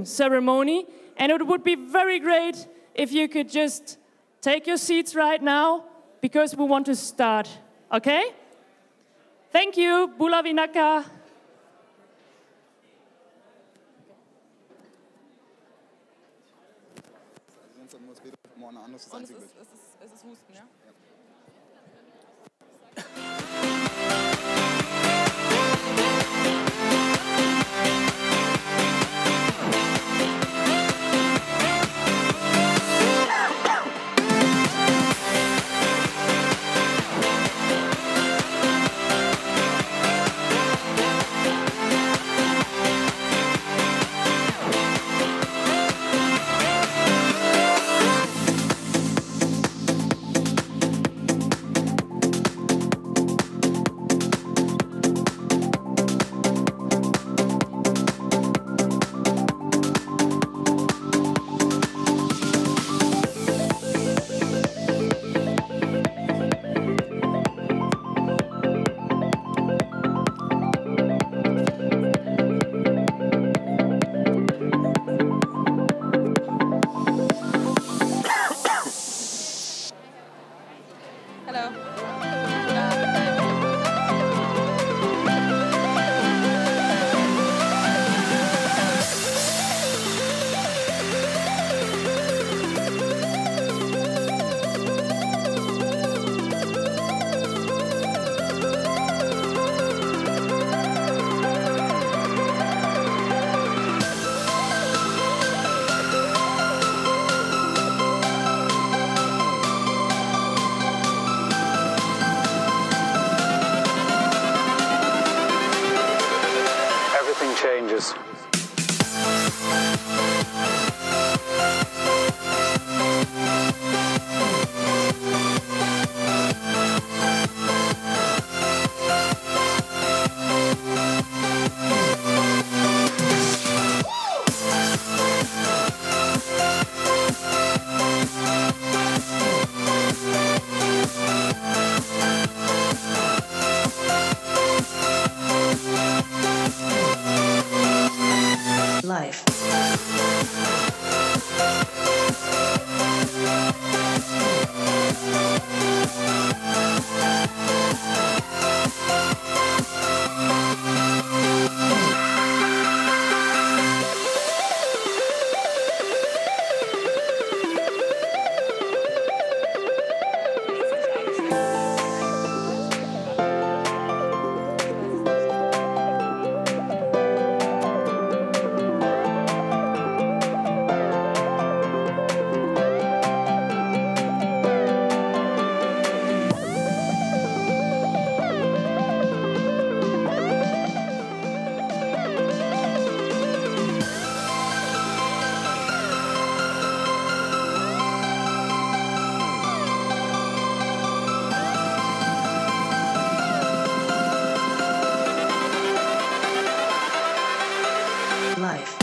ceremony, and it would be very great if you could just take your seats right now because we want to start, okay? Thank you, Bula Vinaka. Und es ist Husten, ja? Changes. Life. Life.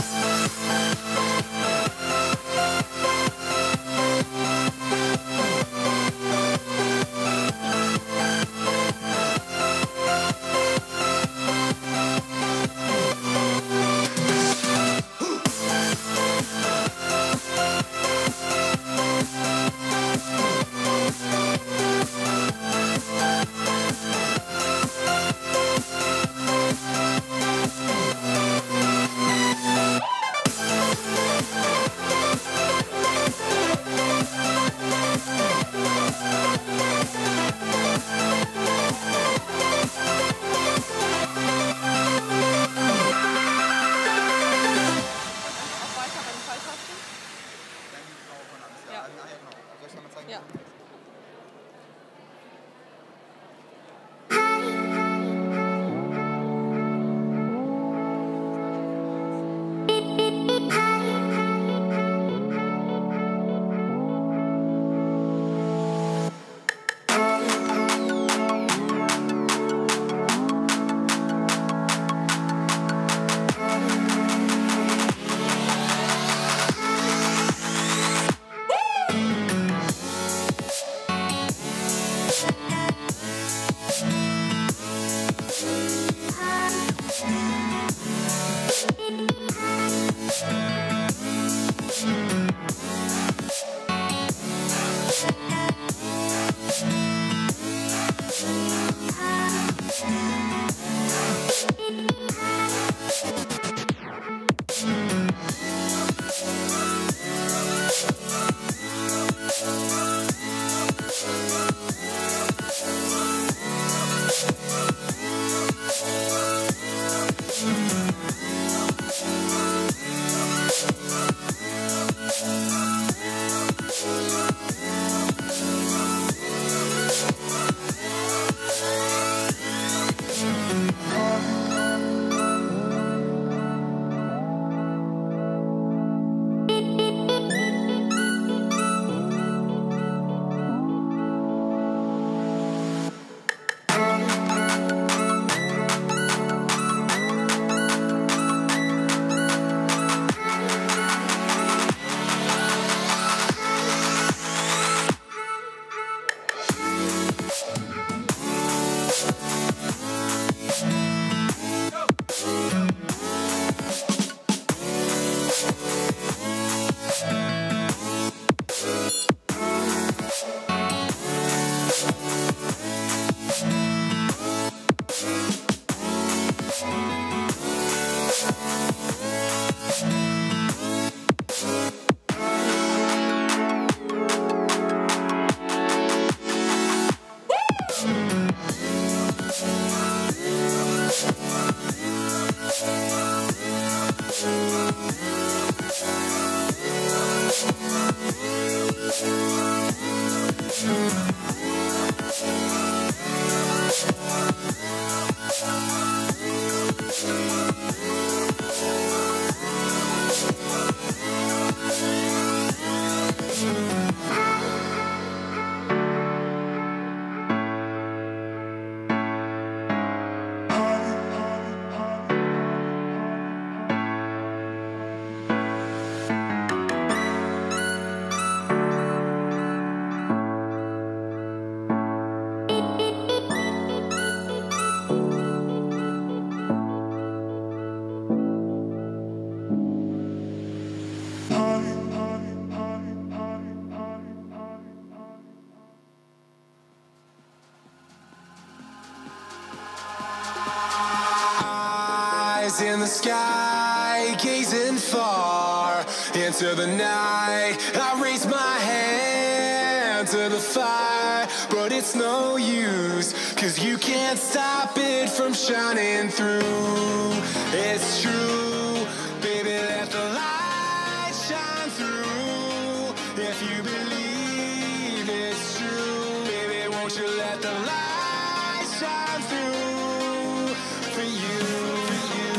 in the sky, gazing far into the night. I raise my hand to the fire, but it's no use, 'cause you can't stop it from shining through. It's true, baby, let the light shine through. If you believe it's true, baby, won't you let the light shine through for you, for you,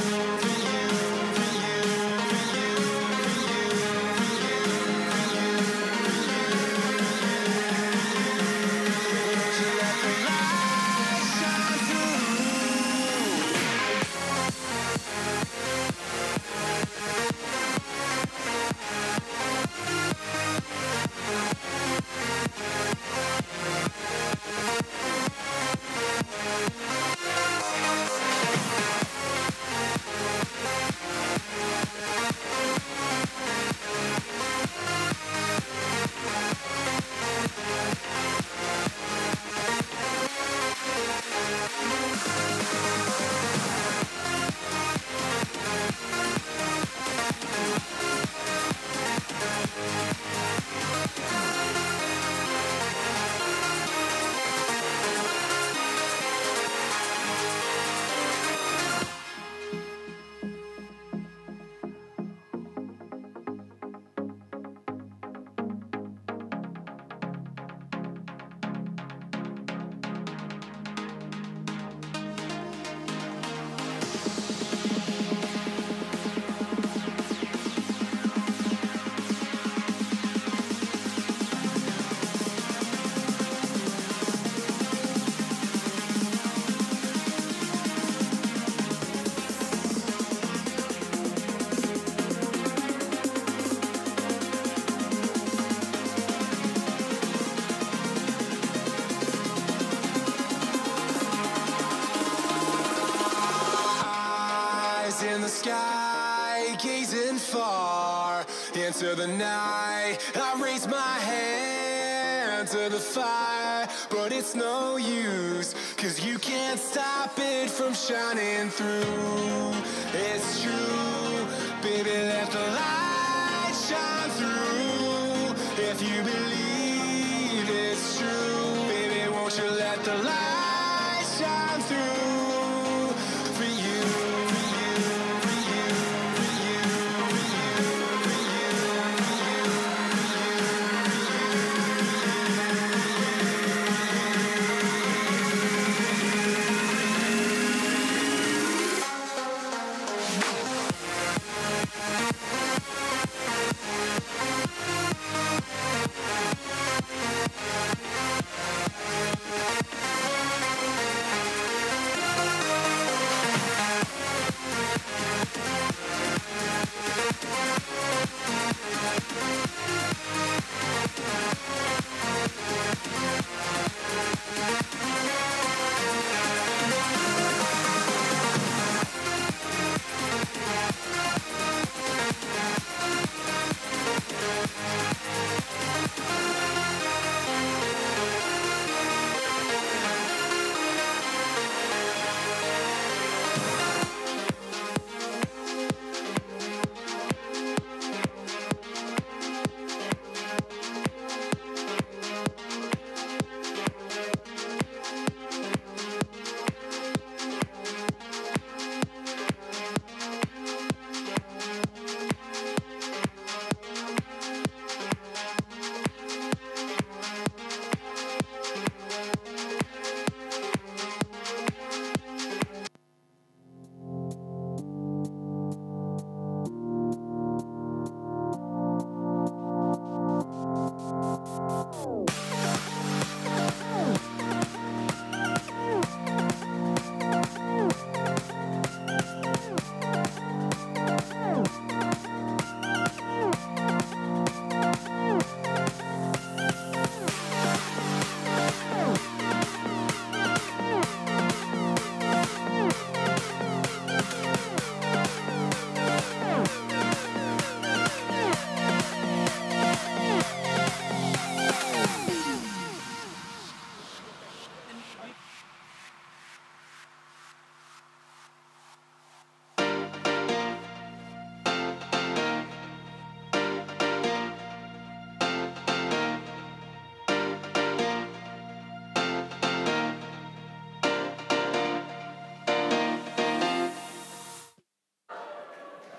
for you, for you, for you, for you, for you, won't you let the light shine through? In the sky, gazing far into the night. I raise my hand to the fire, but it's no use, 'cause you can't stop it from shining through. It's true, baby, let the light shine through. If you believe it's true, baby, won't you let the light shine through for you?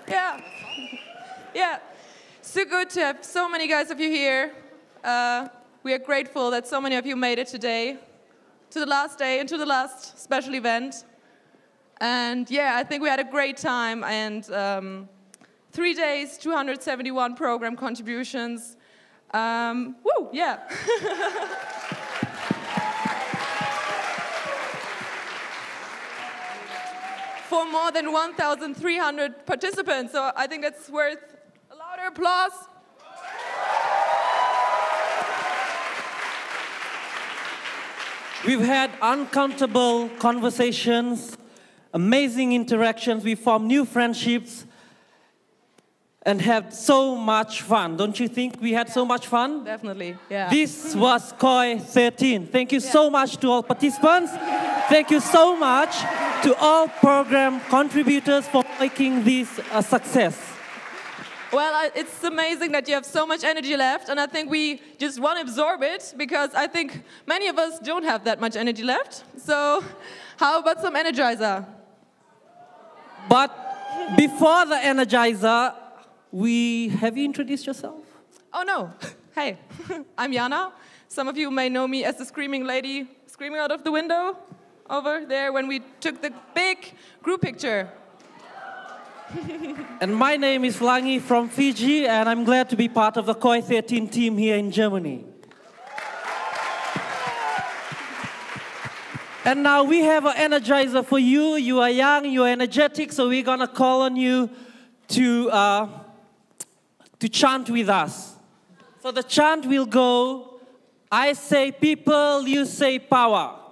Yeah. Yeah. So good to have so many guys of you here. We are grateful that so many of you made it today, to the last day and to the last special event. And yeah, I think we had a great time, and 3 days, 271 program contributions. Woo, yeah. For more than 1,300 participants, so I think that's worth a louder applause. We've had uncountable conversations, amazing interactions. We formed new friendships and had so much fun. Don't you think we had so much fun? Definitely, yeah. This was KOI 13. Thank you so much to all participants. Thank you so much to all program contributors for making this a success. Well, it's amazing that you have so much energy left, and I think we just want to absorb it, because I think many of us don't have that much energy left. So how about some Energizer? But before the Energizer, have you introduced yourself? Oh no, hey, I'm Jana. Some of you may know me as the screaming lady screaming out of the window over there when we took the big group picture. And my name is Langi from Fiji, and I'm glad to be part of the KOI 13 team here in Germany. And now we have an Energizer for you. You are young, you are energetic, so we're gonna call on you to chant with us. So the chant will go, I say people, you say power.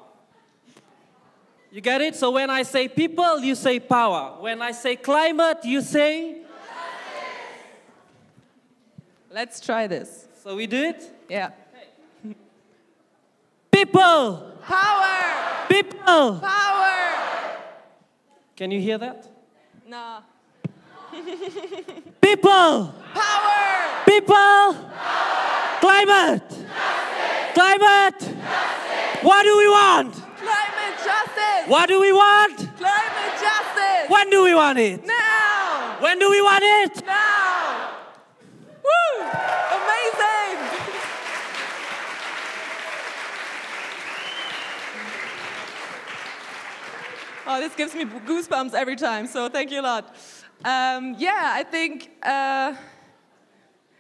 You get it? So when I say people, you say power. When I say climate, you say? Let's try this. So we do it? Yeah. People! Power! People! Power! Can you hear that? No. People! Power! People! Power! Climate! Justice! Climate! Justice! What do we want? Climate justice! What do we want? Climate justice! When do we want it? Now! When do we want it? Now! Woo! Amazing! Oh, this gives me goosebumps every time, so thank you a lot. Yeah, I think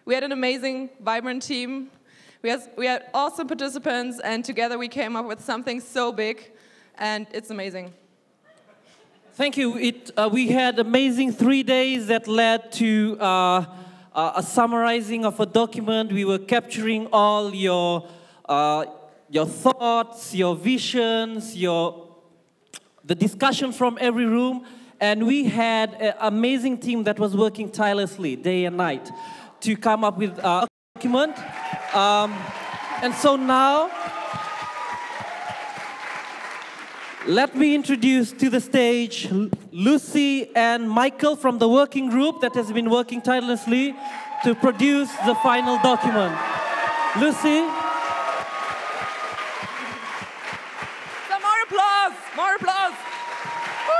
we had an amazing, vibrant team. We had awesome participants, and together we came up with something so big, and it's amazing. Thank you. We had amazing 3 days that led to a summarizing of a document. We were capturing all your thoughts, your visions, the discussion from every room, and we had an amazing team that was working tirelessly day and night to come up with a document. And so now, let me introduce to the stage Lucy and Michael from the working group that has been working tirelessly to produce the final document. Lucy. Some more applause! More applause! Woo!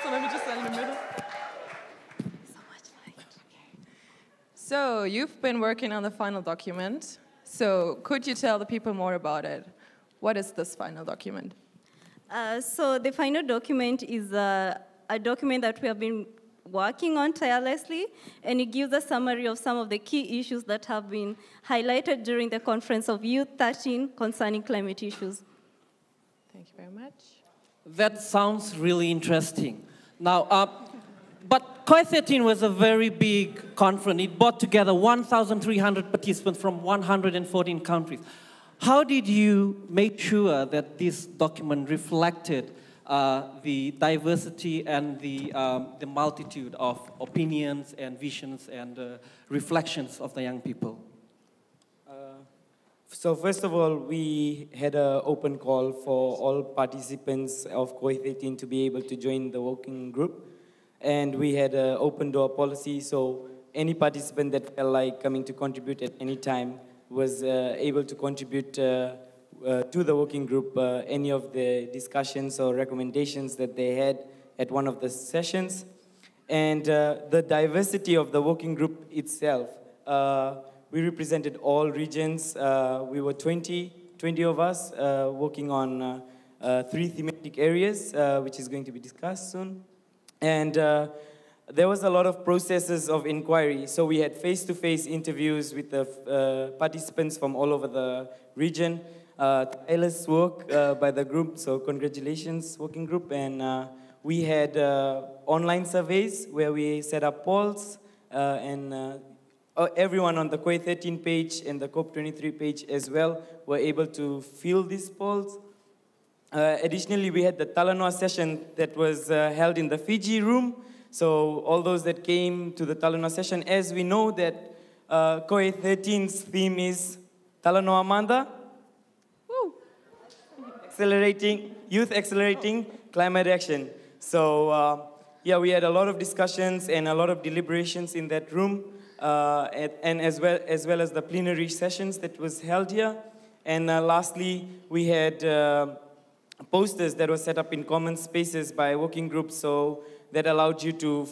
So maybe just stand in the middle. So much light. So you've been working on the final document. So could you tell the people more about it? What is this final document? So the final document is a document that we have been working on tirelessly, and it gives a summary of some of the key issues that have been highlighted during the Conference of Youth 13 concerning climate issues. Thank you very much. That sounds really interesting. Now, but KOI 13 was a very big conference. It brought together 1,300 participants from 114 countries. How did you make sure that this document reflected the diversity and the multitude of opinions and visions and reflections of the young people? So first of all, we had an open call for all participants of KOI 13 to be able to join the working group. And we had an open door policy, so any participant that felt like coming to contribute at any time was able to contribute to the working group any of the discussions or recommendations that they had at one of the sessions. And the diversity of the working group itself, we represented all regions. We were 20 of us working on 3 thematic areas, which is going to be discussed soon. And there was a lot of processes of inquiry. So we had face-to-face interviews with the participants from all over the region. Tireless work by the group, so congratulations, working group. And we had online surveys where we set up polls, and everyone on the COE 13 page and the COP23 page as well were able to fill these polls. Additionally, we had the Talanoa session that was held in the Fiji room. So all those that came to the Talanoa session, as we know that COE 13's theme is Talanoa Manda, youth accelerating climate action. So yeah, we had a lot of discussions and a lot of deliberations in that room, and as well as the plenary sessions that was held here. And lastly, we had posters that were set up in common spaces by working groups, so that allowed you to,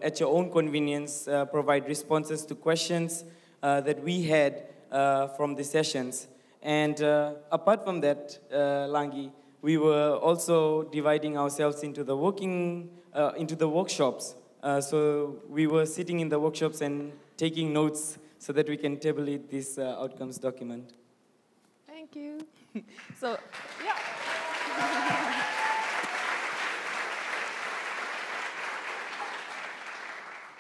at your own convenience, provide responses to questions that we had from the sessions. And apart from that, Langi, we were also dividing ourselves into the workshops. So we were sitting in the workshops and taking notes so that we can tabulate this outcomes document. Thank you. So, yeah.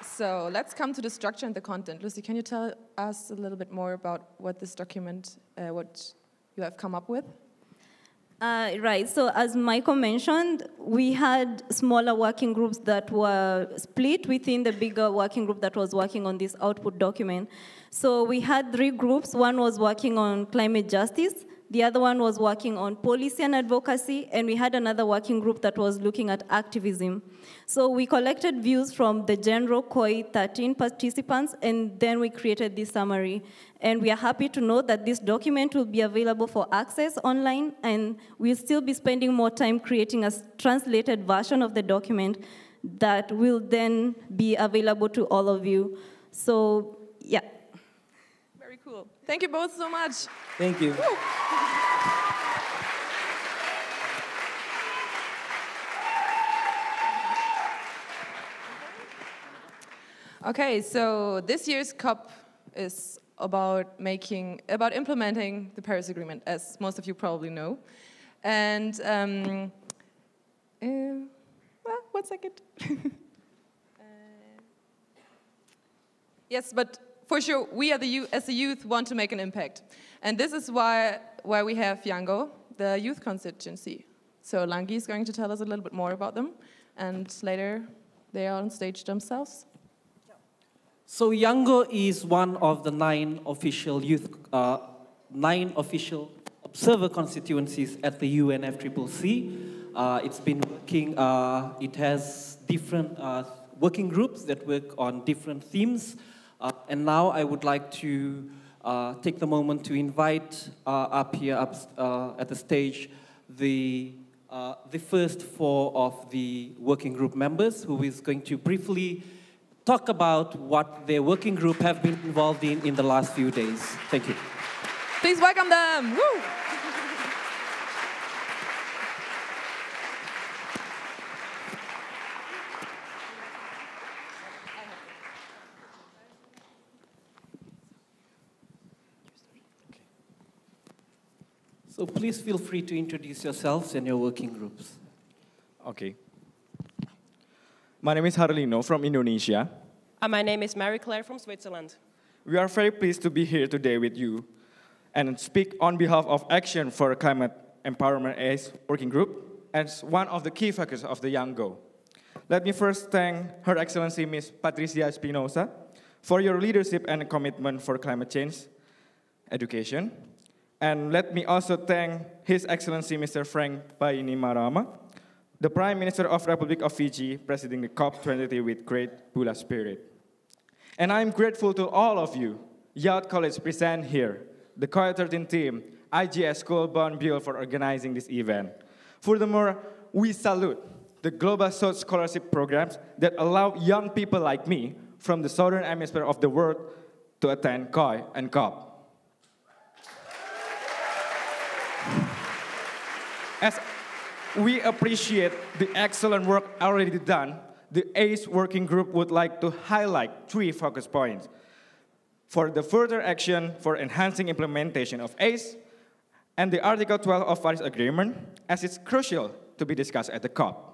So let's come to the structure and the content. Lucy, can you tell us a little bit more about what this document, what you have come up with? Right, so as Michael mentioned, we had smaller working groups that were split within the bigger working group that was working on this output document. So we had 3 groups. One was working on climate justice, the other one was working on policy and advocacy, and we had another working group that was looking at activism. So we collected views from the general COE 13 participants, and then we created this summary. And we are happy to know that this document will be available for access online, and we'll still be spending more time creating a translated version of the document that will then be available to all of you. So, yeah. Very cool. Thank you both so much. Thank you. Woo. Okay, so this year's COP is about implementing the Paris Agreement, as most of you probably know. And well, 1 second. Yes, but for sure, we as the youth want to make an impact. And this is why we have Yango, the youth constituency. So Langi is going to tell us a little bit more about them, and later they are on stage themselves. So Yango is one of the 9 official observer constituencies at the UNFCCC. It's been working, it has different working groups that work on different themes. And now I would like to take the moment to invite up at the stage the first 4 of the working group members, who is going to briefly talk about what their working group have been involved in the last few days. Thank you. Please welcome them. Woo! So please feel free to introduce yourselves and your working groups. Okay. My name is Harlino from Indonesia. And my name is Mary Claire from Switzerland. We are very pleased to be here today with you and speak on behalf of Action for Climate Empowerment ACE Working Group as one of the key focus of the Yango. Let me first thank Her Excellency Ms. Patricia Espinosa for your leadership and commitment for climate change education. And let me also thank His Excellency Mr. Frank Bainimarama, the Prime Minister of Republic of Fiji, presiding the COP23 with great Bula spirit. And I'm grateful to all of you, Youth College present here, the COE 13 team, IGS School-Bound Bureau for organizing this event. Furthermore, we salute the Global South Scholarship programs that allow young people like me from the southern hemisphere of the world to attend COI and COP. As we appreciate the excellent work already done, the ACE working group would like to highlight 3 focus points for the further action for enhancing implementation of ACE and the Article 12 of Paris Agreement, as it's crucial to be discussed at the COP.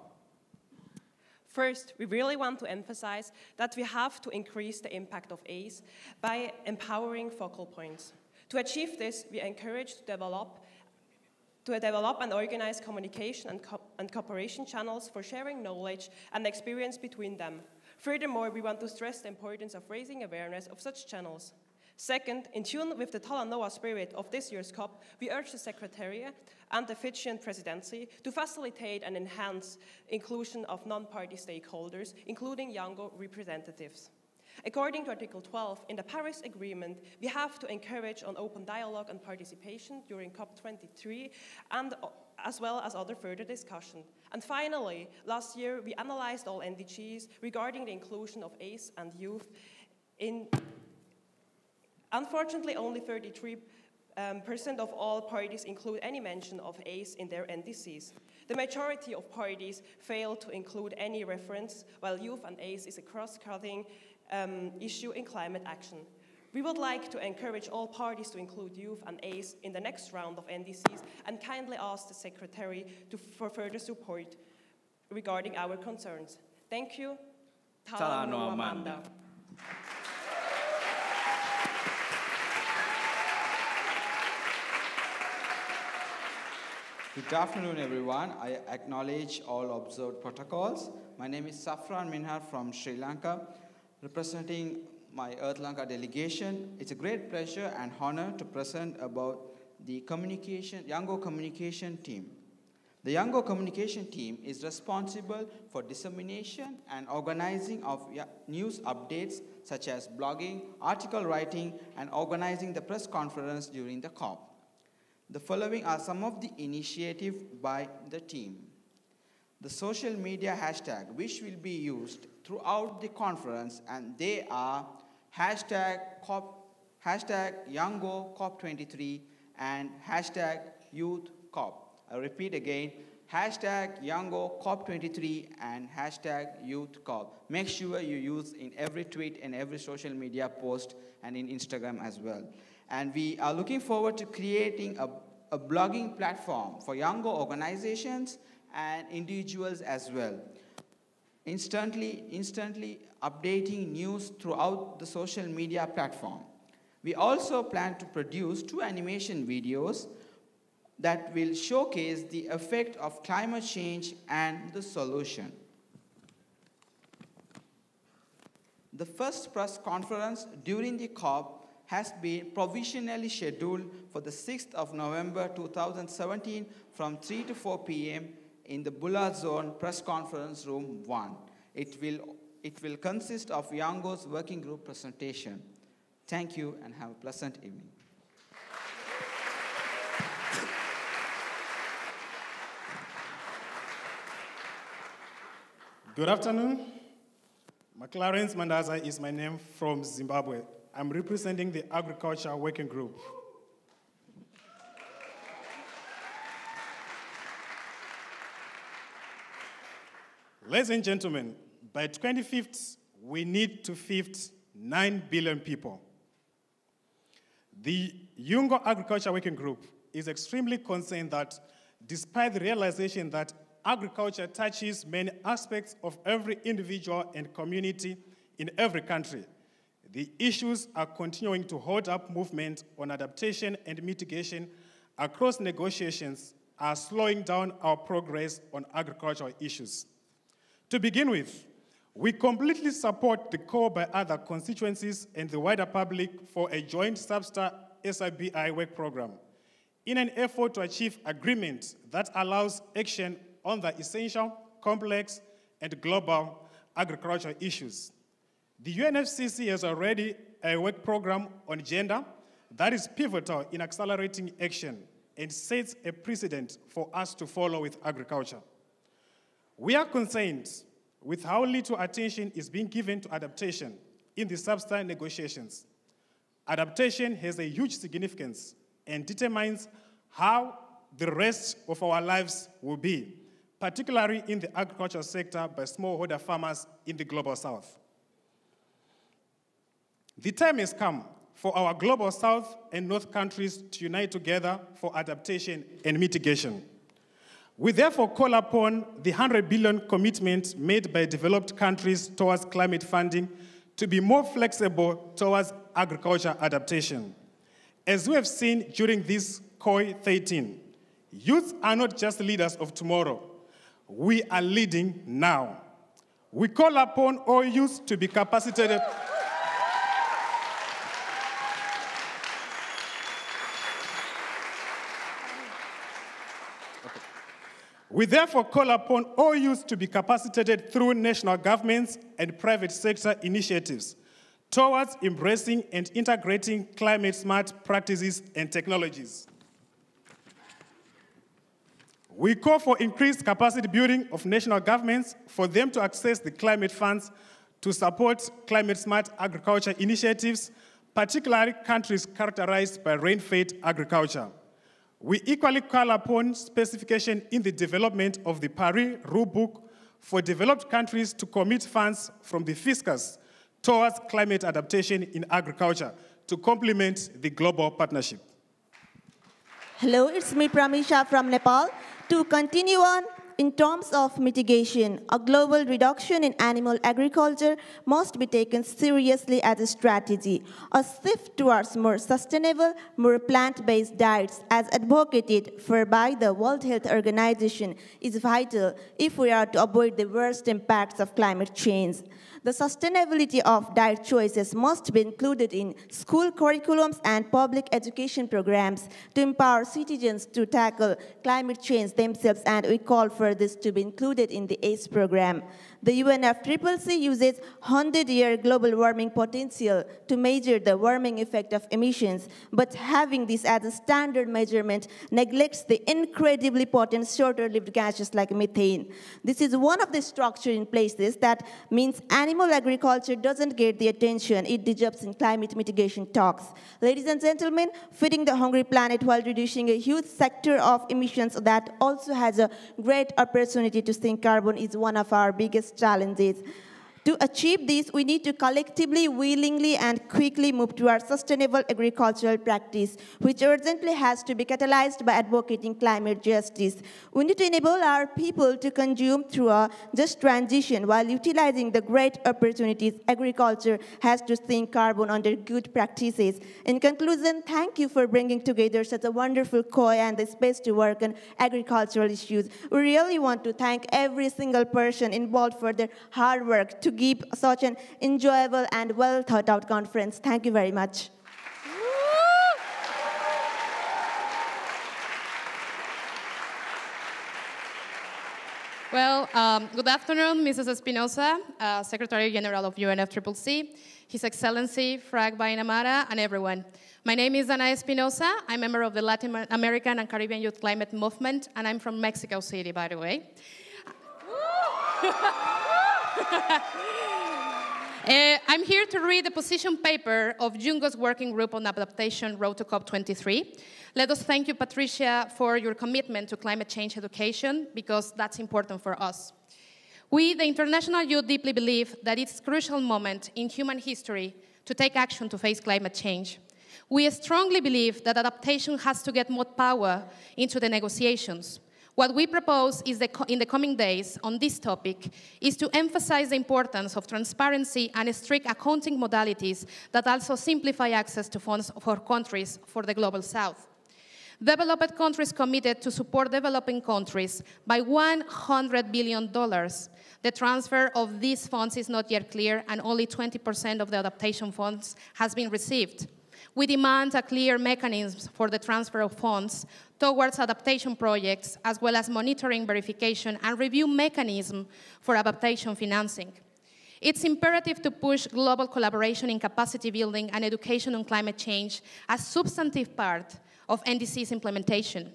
First, we really want to emphasize that we have to increase the impact of ACE by empowering focal points. To achieve this, we encourage to develop and organize communication and cooperation channels for sharing knowledge and experience between them. Furthermore, we want to stress the importance of raising awareness of such channels. Second, in tune with the Talanoa spirit of this year's COP, we urge the Secretariat and the Fijian Presidency to facilitate and enhance inclusion of non-party stakeholders, including Yango representatives. According to Article 12 in the Paris Agreement, we have to encourage on open dialogue and participation during COP23 and as well as other further discussion. And finally, last year we analyzed all NDGs regarding the inclusion of ACE and youth. Unfortunately, only 33% of all parties include any mention of ACE in their NDCs. The majority of parties fail to include any reference, while youth and ACE is a cross-cutting issue in climate action. We would like to encourage all parties to include youth and ACE in the next round of NDCs and kindly ask the Secretary for further support regarding our concerns. Thank you. Talanoa Manda. Good afternoon, everyone. I acknowledge all observed protocols. My name is Safran Minhar from Sri Lanka, representing my Earth Lanka delegation. It's a great pleasure and honor to present about the Yango Communication Team. The Yango Communication Team is responsible for dissemination and organizing of news updates such as blogging, article writing, and organizing the press conference during the COP. The following are some of the initiatives by the team. The social media hashtag, which will be used throughout the conference, and they are hashtag Yango COP23 and hashtag Youth COP. I repeat again, hashtag Yango COP23 and hashtag Youth COP. Make sure you use in every tweet and every social media post and in Instagram as well. And we are looking forward to creating a blogging platform for Yango organizations and individuals as well. Instantly updating news throughout the social media platform. We also plan to produce 2 animation videos that will showcase the effect of climate change and the solution. The first press conference during the COP has been provisionally scheduled for the 6th of November 2017 from 3 to 4 p.m. in the Bullard Zone Press Conference Room 1. It will consist of Yango's working group presentation. Thank you and have a pleasant evening. Good afternoon. McLaren Mandaza is my name from Zimbabwe. I'm representing the Agriculture Working Group. Ladies and gentlemen, by 2050, we need to feed 9 billion people. The Yango Agriculture Working Group is extremely concerned that despite the realization that agriculture touches many aspects of every individual and community in every country, the issues are continuing to hold up movement on adaptation and mitigation across negotiations are slowing down our progress on agricultural issues. To begin with, we completely support the call by other constituencies and the wider public for a joint Substar SIBI work program in an effort to achieve agreement that allows action on the essential, complex, and global agricultural issues. The UNFCCC has already a work program on gender, that is pivotal in accelerating action and sets a precedent for us to follow with agriculture. We are concerned with how little attention is being given to adaptation in the Sub-Saharan negotiations. Adaptation has a huge significance and determines how the rest of our lives will be, particularly in the agricultural sector by smallholder farmers in the Global South. The time has come for our Global South and North countries to unite together for adaptation and mitigation. We therefore call upon the 100 billion commitment made by developed countries towards climate funding to be more flexible towards agriculture adaptation. As we have seen during this COI 13, youth are not just leaders of tomorrow. We are leading now. We call upon all youth to be capacitated. We therefore call upon all youth to be capacitated through national governments and private sector initiatives towards embracing and integrating climate-smart practices and technologies. We call for increased capacity building of national governments for them to access the climate funds to support climate-smart agriculture initiatives, particularly countries characterized by rain-fed agriculture. We equally call upon specification in the development of the Paris Rulebook for developed countries to commit funds from the fiscus towards climate adaptation in agriculture to complement the global partnership. Hello, it's me, Pramisha from Nepal. To continue on, in terms of mitigation, a global reduction in animal agriculture must be taken seriously as a strategy. A shift towards more sustainable, more plant-based diets, as advocated for by the World Health Organization, is vital if we are to avoid the worst impacts of climate change. The sustainability of diet choices must be included in school curriculums and public education programs to empower citizens to tackle climate change themselves, and we call for this to be included in the ACE program. The UNFCCC uses 100-year global warming potential to measure the warming effect of emissions, but having this as a standard measurement neglects the incredibly potent shorter-lived gases like methane. This is one of the structures in places that means animal agriculture doesn't get the attention it deserves in climate mitigation talks. Ladies and gentlemen, feeding the hungry planet while reducing a huge sector of emissions that also has a great opportunity to sink carbon is one of our biggest challenges. To achieve this, we need to collectively, willingly, and quickly move to our sustainable agricultural practice, which urgently has to be catalyzed by advocating climate justice. We need to enable our people to consume through a just transition while utilizing the great opportunities agriculture has to sink carbon under good practices. In conclusion, thank you for bringing together such a wonderful COI and the space to work on agricultural issues. We really want to thank every single person involved for their hard work to give such an enjoyable and well thought out conference. Thank you very much. Well, good afternoon, Mrs. Espinosa, Secretary General of UNFCCC, His Excellency Frank Bainimarama, and everyone. My name is Ana Espinosa. I'm a member of the Latin American and Caribbean Youth Climate Movement, and I'm from Mexico City, by the way. I'm here to read the position paper of JUNGO's Working Group on Adaptation Road to COP23. Let us thank you, Patricia, for your commitment to climate change education, because that's important for us. We, the international youth, deeply believe that it's a crucial moment in human history to take action to face climate change. We strongly believe that adaptation has to get more power into the negotiations. What we propose is in the coming days on this topic is to emphasize the importance of transparency and strict accounting modalities that also simplify access to funds for countries for the Global South. Developed countries committed to support developing countries by $100 billion. The transfer of these funds is not yet clear, and only 20% of the adaptation funds has been received. We demand a clear mechanism for the transfer of funds towards adaptation projects, as well as monitoring, verification, and review mechanism for adaptation financing. It's imperative to push global collaboration in capacity building and education on climate change as substantive part of NDC's implementation.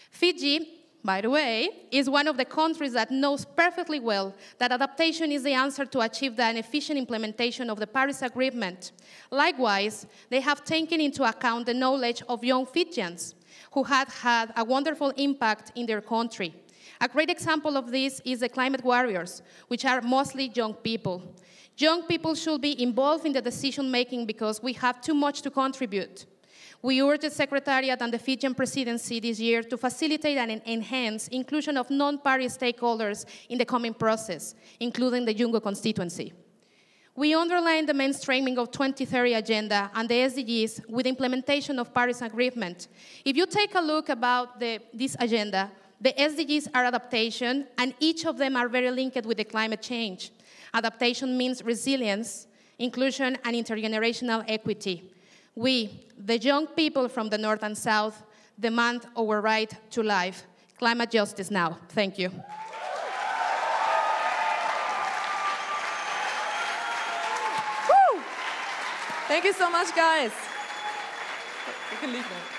Fiji, by the way, is one of the countries that knows perfectly well that adaptation is the answer to achieve an efficient implementation of the Paris Agreement. Likewise, they have taken into account the knowledge of young Fijians who had had a wonderful impact in their country. A great example of this is the climate warriors, which are mostly young people. Young people should be involved in the decision-making because we have too much to contribute. We urge the Secretariat and the Fijian Presidency this year to facilitate and enhance inclusion of non-party stakeholders in the coming process, including the Yungo constituency. We underline the mainstreaming of 2030 Agenda and the SDGs with implementation of Paris Agreement. If you take a look about this agenda, the SDGs are adaptation, and each of them are very linked with the climate change. Adaptation means resilience, inclusion, and intergenerational equity. We, the young people from the North and South, demand our right to life. Climate justice now. Thank you. Woo! Thank you so much, guys. You can leave now.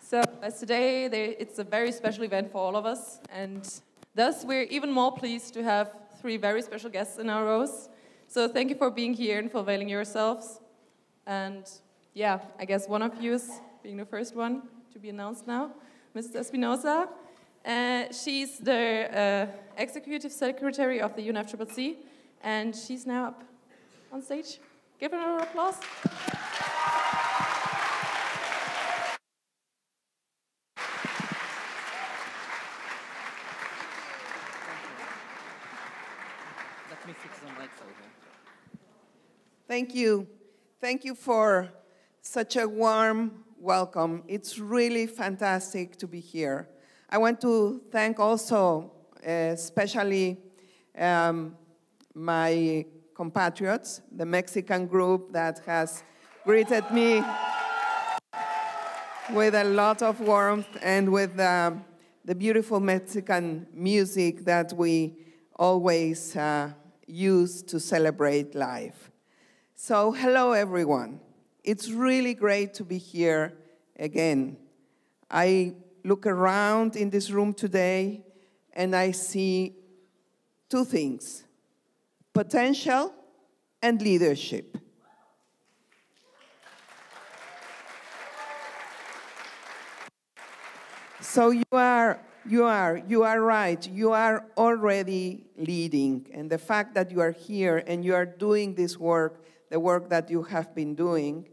So, as today, it's a very special event for all of us, and thus we're even more pleased to have 3 very special guests in our rows. So thank you for being here and for availing yourselves. And yeah, I guess one of you is being the first one to be announced now, Mrs. Espinosa. She's the Executive Secretary of the UNFCCC, and she's now up on stage. Give her an applause. Thank you. Thank you for such a warm welcome. It's really fantastic to be here. I want to thank also especially my compatriots, the Mexican group that has greeted me with a lot of warmth and with the beautiful Mexican music that we always use to celebrate life. So, hello everyone. It's really great to be here again. I look around in this room today and I see 2 things: potential and leadership. So you are right. You are already leading, and the fact that you are here and you are doing this work, the work that you have been doing,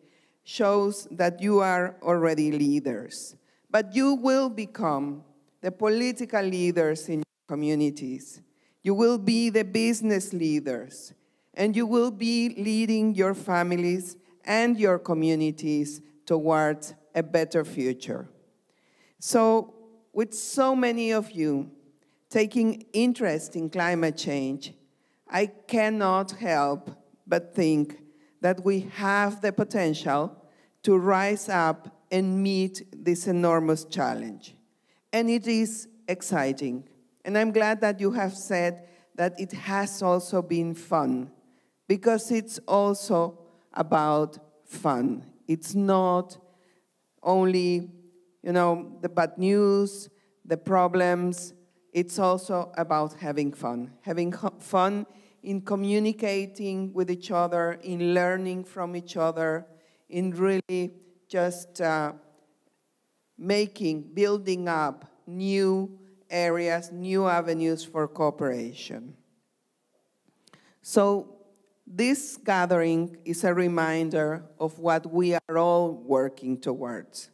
shows that you are already leaders. But you will become the political leaders in your communities. You will be the business leaders, and you will be leading your families and your communities towards a better future. So, with so many of you taking interest in climate change, I cannot help but think that we have the potential to rise up and meet this enormous challenge. And it is exciting. And I'm glad that you have said that it has also been fun, because it's also about fun. It's not only, the bad news, the problems. It's also about having fun. Having fun in communicating with each other, in learning from each other, in really just building up new areas, new avenues for cooperation. So this gathering is a reminder of what we are all working towards.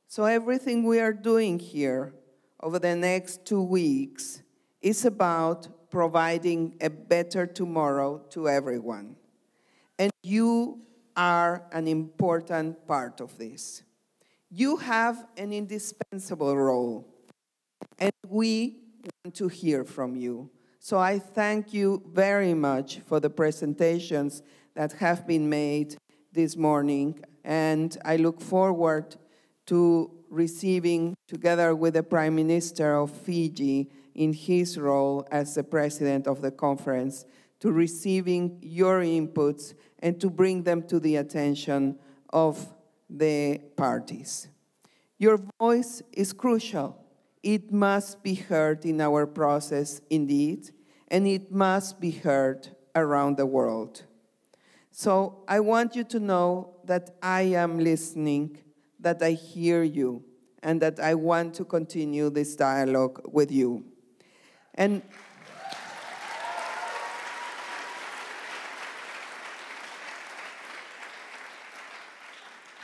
So everything we are doing here over the next 2 weeks is about providing a better tomorrow to everyone. And you are an important part of this. You have an indispensable role, and we want to hear from you. So I thank you very much for the presentations that have been made this morning, and I look forward to receiving, together with the Prime Minister of Fiji in his role as the president of the conference, to receiving your inputs and to bring them to the attention of the parties. Your voice is crucial. It must be heard in our process indeed, and it must be heard around the world. So I want you to know that I am listening, that I hear you, and that I want to continue this dialogue with you. And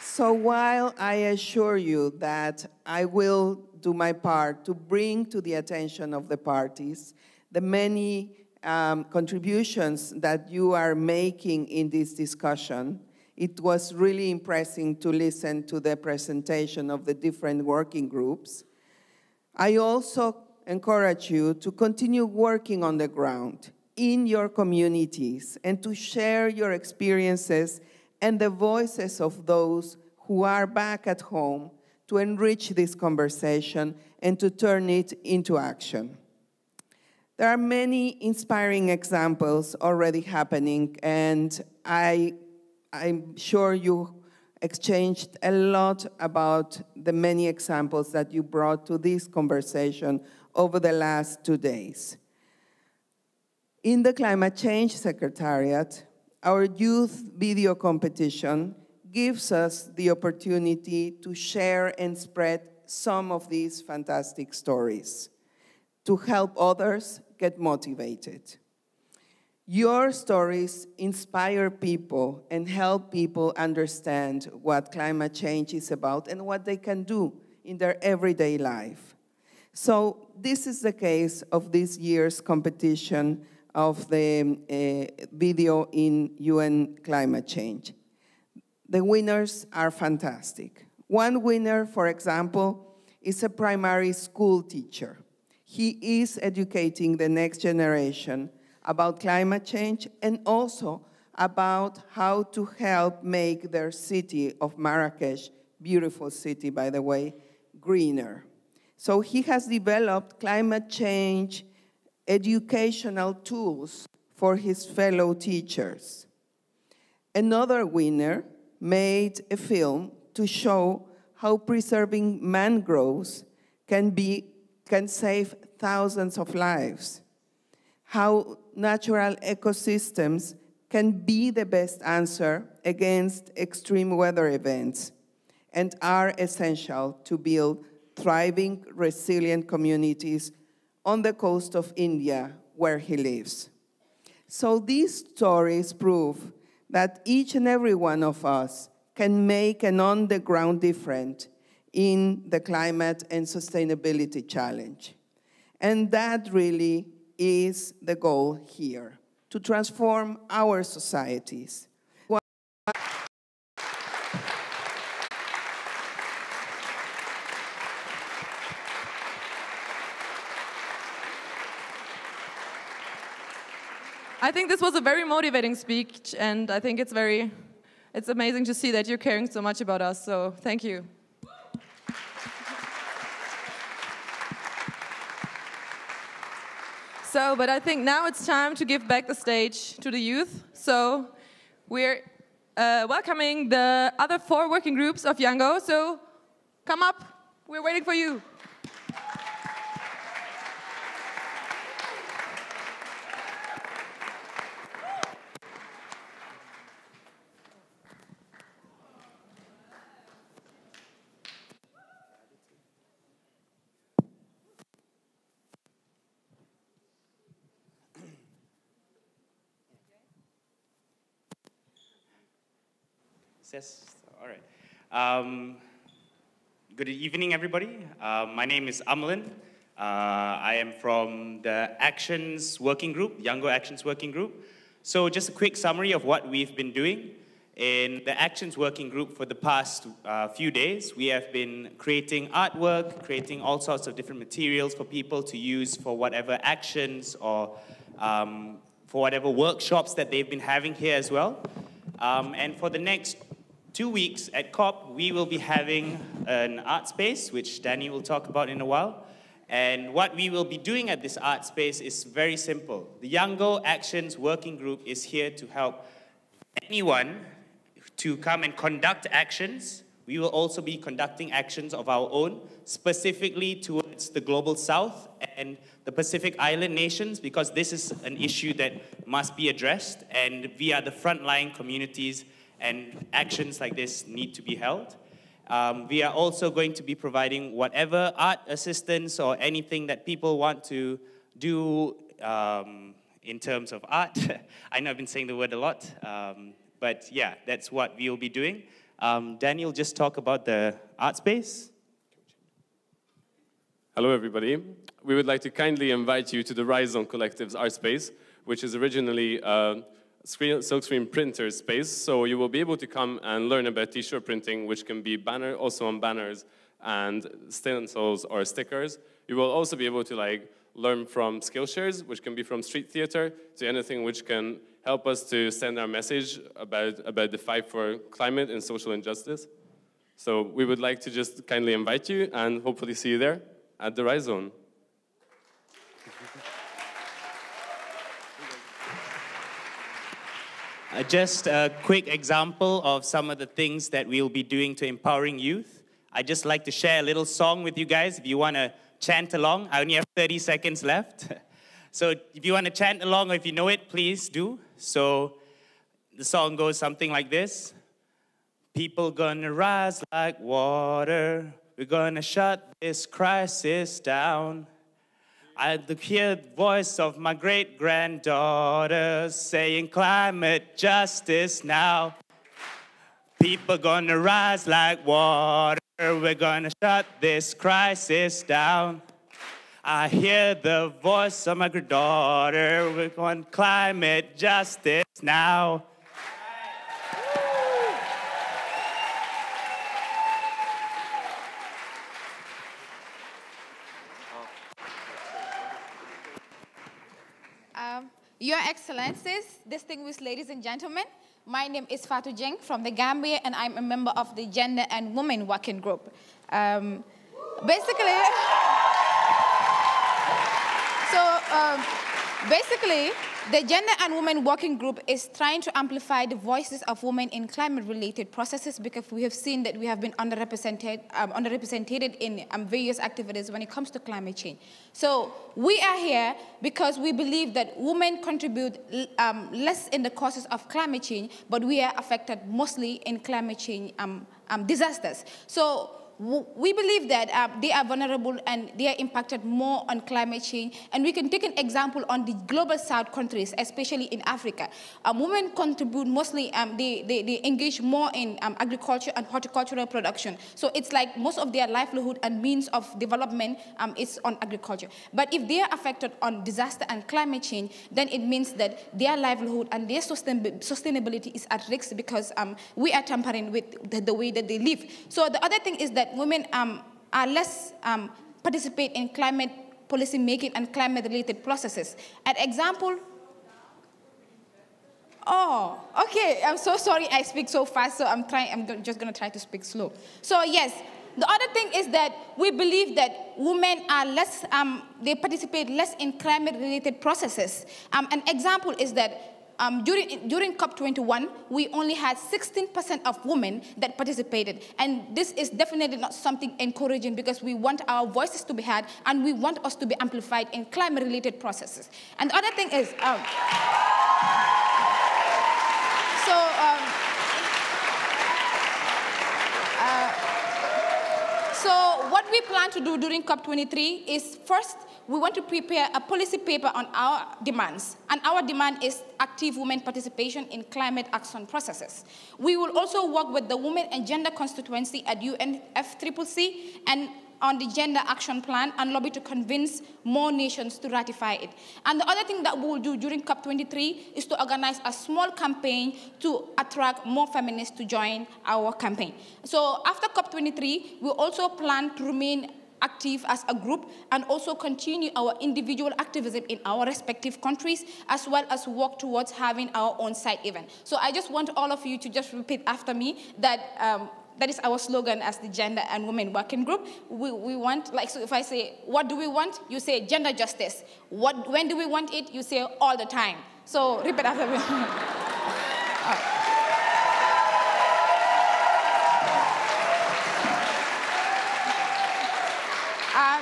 so while I assure you that I will do my part to bring to the attention of the parties the many contributions that you are making in this discussion, it was really impressive to listen to the presentation of the different working groups. I also encourage you to continue working on the ground in your communities and to share your experiences and the voices of those who are back at home to enrich this conversation and to turn it into action. There are many inspiring examples already happening, and I'm sure you exchanged a lot about the many examples that you brought to this conversation over the last 2 days. In the Climate Change Secretariat, our youth video competition gives us the opportunity to share and spread some of these fantastic stories, to help others get motivated. Your stories inspire people and help people understand what climate change is about and what they can do in their everyday life. So this is the case of this year's competition of the video in UN climate change. The winners are fantastic. One winner, for example, is a primary school teacher. He is educating the next generation about climate change and also about how to help make their city of Marrakesh, beautiful city, by the way, greener. So he has developed climate change educational tools for his fellow teachers. Another winner made a film to show how preserving mangroves can save thousands of lives, how natural ecosystems can be the best answer against extreme weather events and are essential to build thriving, resilient communities on the coast of India where he lives. So these stories prove that each and every one of us can make an on-the-ground difference in the climate and sustainability challenge. And that really is the goal here, to transform our societies. I think this was a very motivating speech, and I think it's amazing to see that you're caring so much about us, so thank you. But I think now it's time to give back the stage to the youth. So we're welcoming the other 4 working groups of Yango. So come up, we're waiting for you. Yes, all right. Good evening, everybody. My name is Amlan. I am from the Actions Working Group, Yango Actions Working Group. So just a quick summary of what we've been doing. In the Actions Working Group for the past few days, we have been creating artwork, creating all sorts of different materials for people to use for whatever actions or for whatever workshops that they've been having here as well. And for the next 2 weeks at COP, we will be having an art space, which Danny will talk about in a while. And what we will be doing at this art space is very simple. The Youngo Actions Working Group is here to help anyone to come and conduct actions. We will also be conducting actions of our own, specifically towards the Global South and the Pacific Island nations, because this is an issue that must be addressed, and we are the frontline communities, and actions like this need to be held. We are also going to be providing whatever art assistance or anything that people want to do in terms of art. I know I've been saying the word a lot, but yeah, that's what we will be doing. Daniel, just talk about the art space. Hello, everybody. We would like to kindly invite you to the Rhizome Collective's art space, which is originally a silkscreen printer space. So you will be able to come and learn about t-shirt printing, which can be also on banners and stencils or stickers. You will also be able to learn from Skillshares, which can be from street theater to anything which can help us to send our message about the fight for climate and social injustice. So we would like to just kindly invite you and hopefully see you there at the Rhizome. Just a quick example of some of the things that we'll be doing to empowering youth. I'd just like to share a little song with you guys. If you want to chant along, I only have 30 seconds left. So if you want to chant along or if you know it, please do. So the song goes something like this. People gonna rise like water. We're gonna shut this crisis down. I hear the voice of my great-granddaughter saying climate justice now. People gonna rise like water. We're gonna shut this crisis down. I hear the voice of my daughter. We're going climate justice now. Your Excellencies, distinguished ladies and gentlemen, my name is Fatou Jeng from the Gambia, and I'm a member of the Gender and Women Working Group. Basically, the Gender and Women Working Group is trying to amplify the voices of women in climate-related processes, because we have seen that we have been underrepresented in various activities when it comes to climate change. So we are here because we believe that women contribute less in the causes of climate change, but we are affected mostly in climate change disasters. So we believe that they are vulnerable and they are impacted more on climate change. And we can take an example on the global south countries, especially in Africa. Women contribute mostly, they engage more in agriculture and horticultural production. So it's like most of their livelihood and means of development is on agriculture. But if they are affected on disaster and climate change, then it means that their livelihood and their sustainability is at risk, because we are tampering with the way that they live. So the other thing is that women are less participate in climate policy making and climate-related processes. An example. Oh, okay. I'm so sorry I speak so fast, so I'm just going to try to speak slow. So yes, the other thing is that we believe that women are less, they participate less in climate-related processes. An example is that during COP21, we only had 16% of women that participated. And this is definitely not something encouraging, because we want our voices to be heard and we want us to be amplified in climate-related processes. And the other thing is, so what we plan to do during COP23 is, first, we want to prepare a policy paper on our demands. And our demand is active women participation in climate action processes. We will also work with the Women and Gender Constituency at UNFCCC and on the Gender Action Plan, and lobby to convince more nations to ratify it. And the other thing that we will do during COP23 is to organize a small campaign to attract more feminists to join our campaign. So after COP23, we also plan to remain active as a group and also continue our individual activism in our respective countries, as well as work towards having our own side event. So I just want all of you to just repeat after me that that is our slogan as the Gender and Women Working Group. We want, like, so if I say, what do we want? You say gender justice. When do we want it? You say all the time. So repeat after me.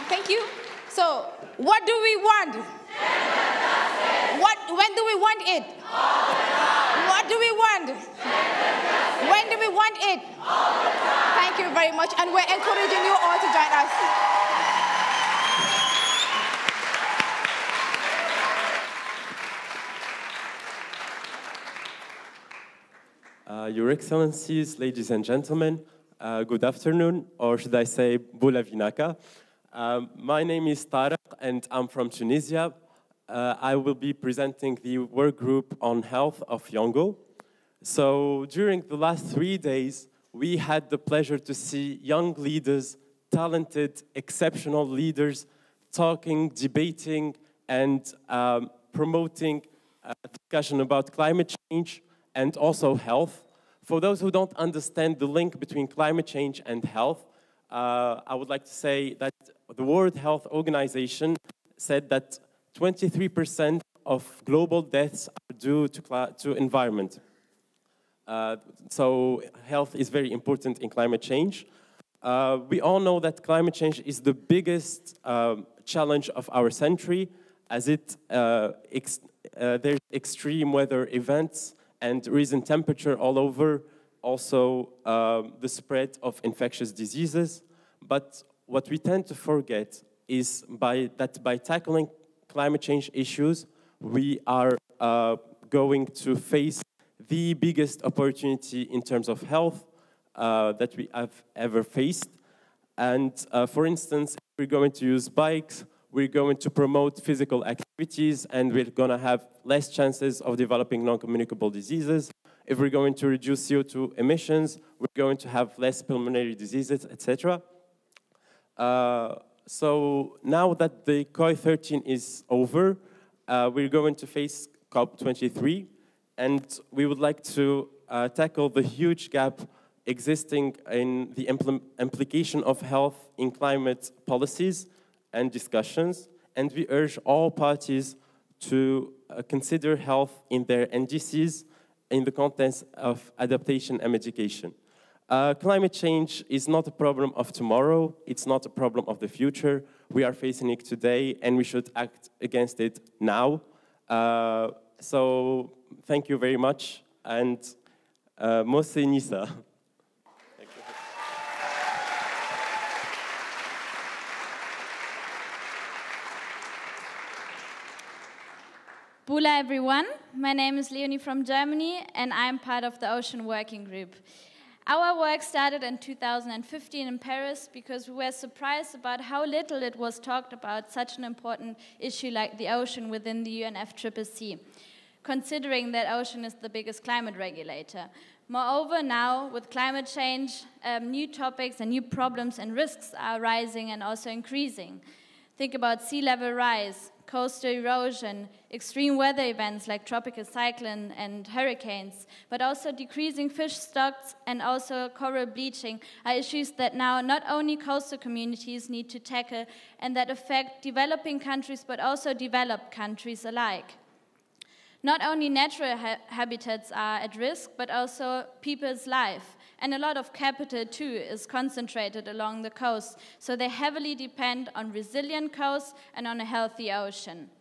Thank you. So, what do we want? When do we want it? What do we want? When do we want it? Thank you very much, and we're encouraging you all to join us. Your Excellencies, ladies and gentlemen, good afternoon, or should I say, Bula Vinaka. My name is Tarek, and I'm from Tunisia. I will be presenting the work group on health of Yongo. So during the last 3 days, we had the pleasure to see young leaders, talented, exceptional leaders, talking, debating, and promoting a discussion about climate change and also health. For those who don't understand the link between climate change and health, I would like to say that the World Health Organization said that 23% of global deaths are due to environment. So health is very important in climate change. We all know that climate change is the biggest challenge of our century, as there's extreme weather events and rising temperature all over, also the spread of infectious diseases. But what we tend to forget is that by tackling climate change issues, we are going to face the biggest opportunity in terms of health that we have ever faced. And for instance, if we're going to use bikes, we're going to promote physical activities, and we're going to have less chances of developing non-communicable diseases. If we're going to reduce CO2 emissions, we're going to have less pulmonary diseases, etc. So now that the COP13 is over, we're going to face COP23, and we would like to tackle the huge gap existing in the implication of health in climate policies and discussions, and we urge all parties to consider health in their NDCs in the context of adaptation and mitigation. Climate change is not a problem of tomorrow, it's not a problem of the future. We are facing it today, and we should act against it now. So thank you very much, and Mose Nisa. Bula everyone, my name is Leonie from Germany, and I'm part of the Ocean Working Group. Our work started in 2015 in Paris because we were surprised about how little it was talked about such an important issue like the ocean within the UNFCCC, considering that ocean is the biggest climate regulator. Moreover, now with climate change, new topics and new problems and risks are rising and also increasing. Think about sea level rise, coastal erosion, extreme weather events like tropical cyclone and hurricanes, but also decreasing fish stocks and also coral bleaching are issues that now not only coastal communities need to tackle and that affect developing countries but also developed countries alike. Not only natural habitats are at risk, but also people's life. And a lot of capital, too, is concentrated along the coast, so they heavily depend on resilient coasts and on a healthy ocean.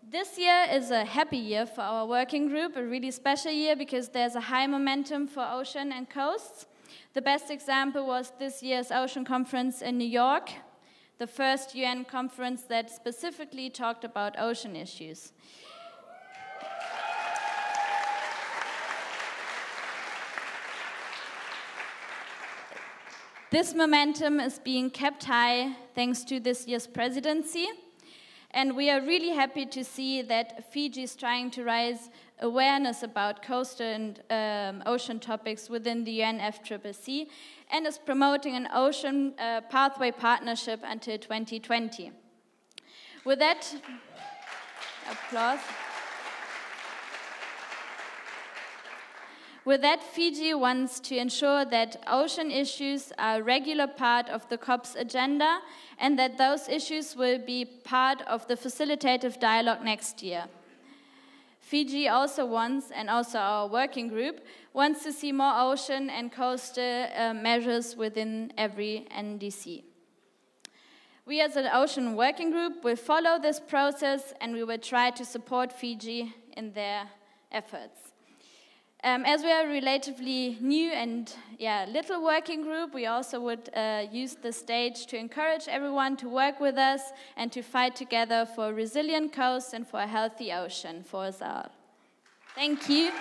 This year is a happy year for our working group, a really special year because there's a high momentum for ocean and coasts. The best example was this year's Ocean Conference in New York, the first UN conference that specifically talked about ocean issues. This momentum is being kept high thanks to this year's presidency, and we are really happy to see that Fiji is trying to raise awareness about coastal and ocean topics within the UNFCCC, and is promoting an ocean pathway partnership until 2020. With that, applause. With that, Fiji wants to ensure that ocean issues are a regular part of the COP's agenda and that those issues will be part of the facilitative dialogue next year. Fiji also wants, and also our working group, wants to see more ocean and coastal measures within every NDC. We as an ocean working group will follow this process and we will try to support Fiji in their efforts. As we are a relatively new and little working group, we also would use the stage to encourage everyone to work with us and to fight together for a resilient coast and for a healthy ocean for us all. Thank you.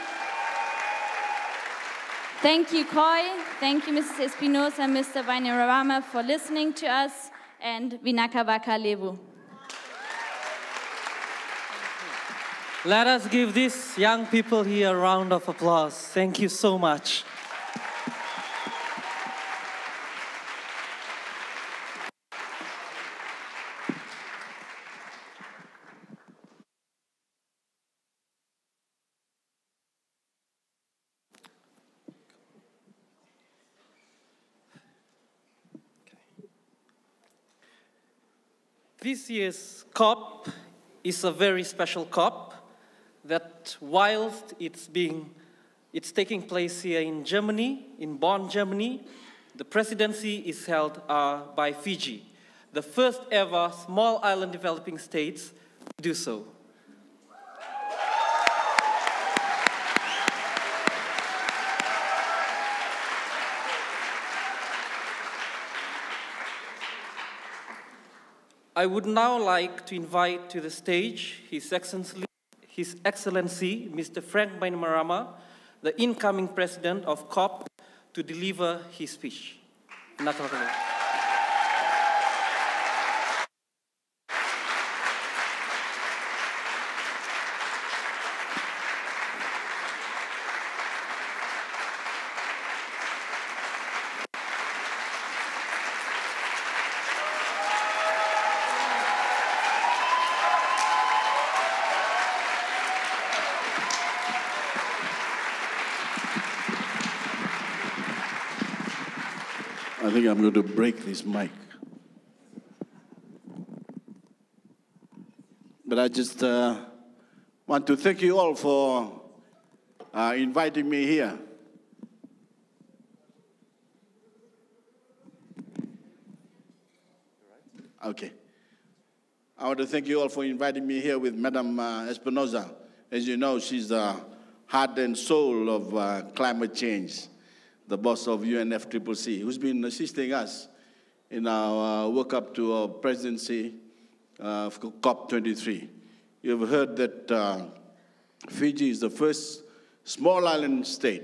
Thank you, Koi. Thank you, Mrs. Espinosa and Mr. Vainirarama for listening to us, and Vinaka Vaka Levu. Let us give these young people here a round of applause. Thank you so much. This year's COP is a very special COP that whilst it's taking place here in Germany, in Bonn, Germany, the presidency is held by Fiji, the first ever small island developing states to do so. I would now like to invite to the stage His Excellency, Mr. Frank Bainimarama, the incoming president of COP, to deliver his speech. I think I'm going to break this mic. But I just want to thank you all for inviting me here. Okay. I want to thank you all for inviting me here with Madam Espinosa. As you know, she's the heart and soul of climate change, the boss of UNFCCC, who's been assisting us in our work up to our presidency of COP23. You've heard that Fiji is the first small island state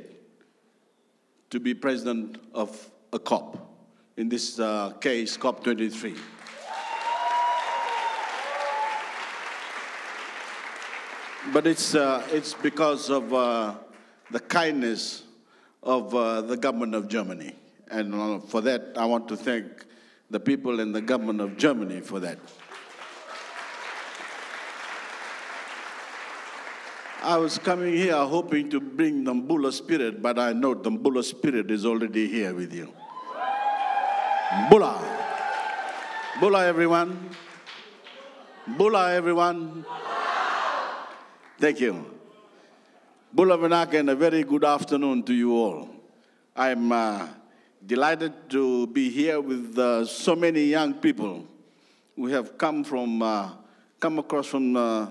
to be president of a COP, in this case, COP23. But it's because of the kindness of the government of Germany. And for that, I want to thank the people in the government of Germany for that. I was coming here hoping to bring the Mbula spirit, but I know the Mbula spirit is already here with you. Mbula. Mbula, everyone. Mbula, everyone. Thank you. Bula Vinaka, and a very good afternoon to you all. I'm delighted to be here with so many young people who have come across from the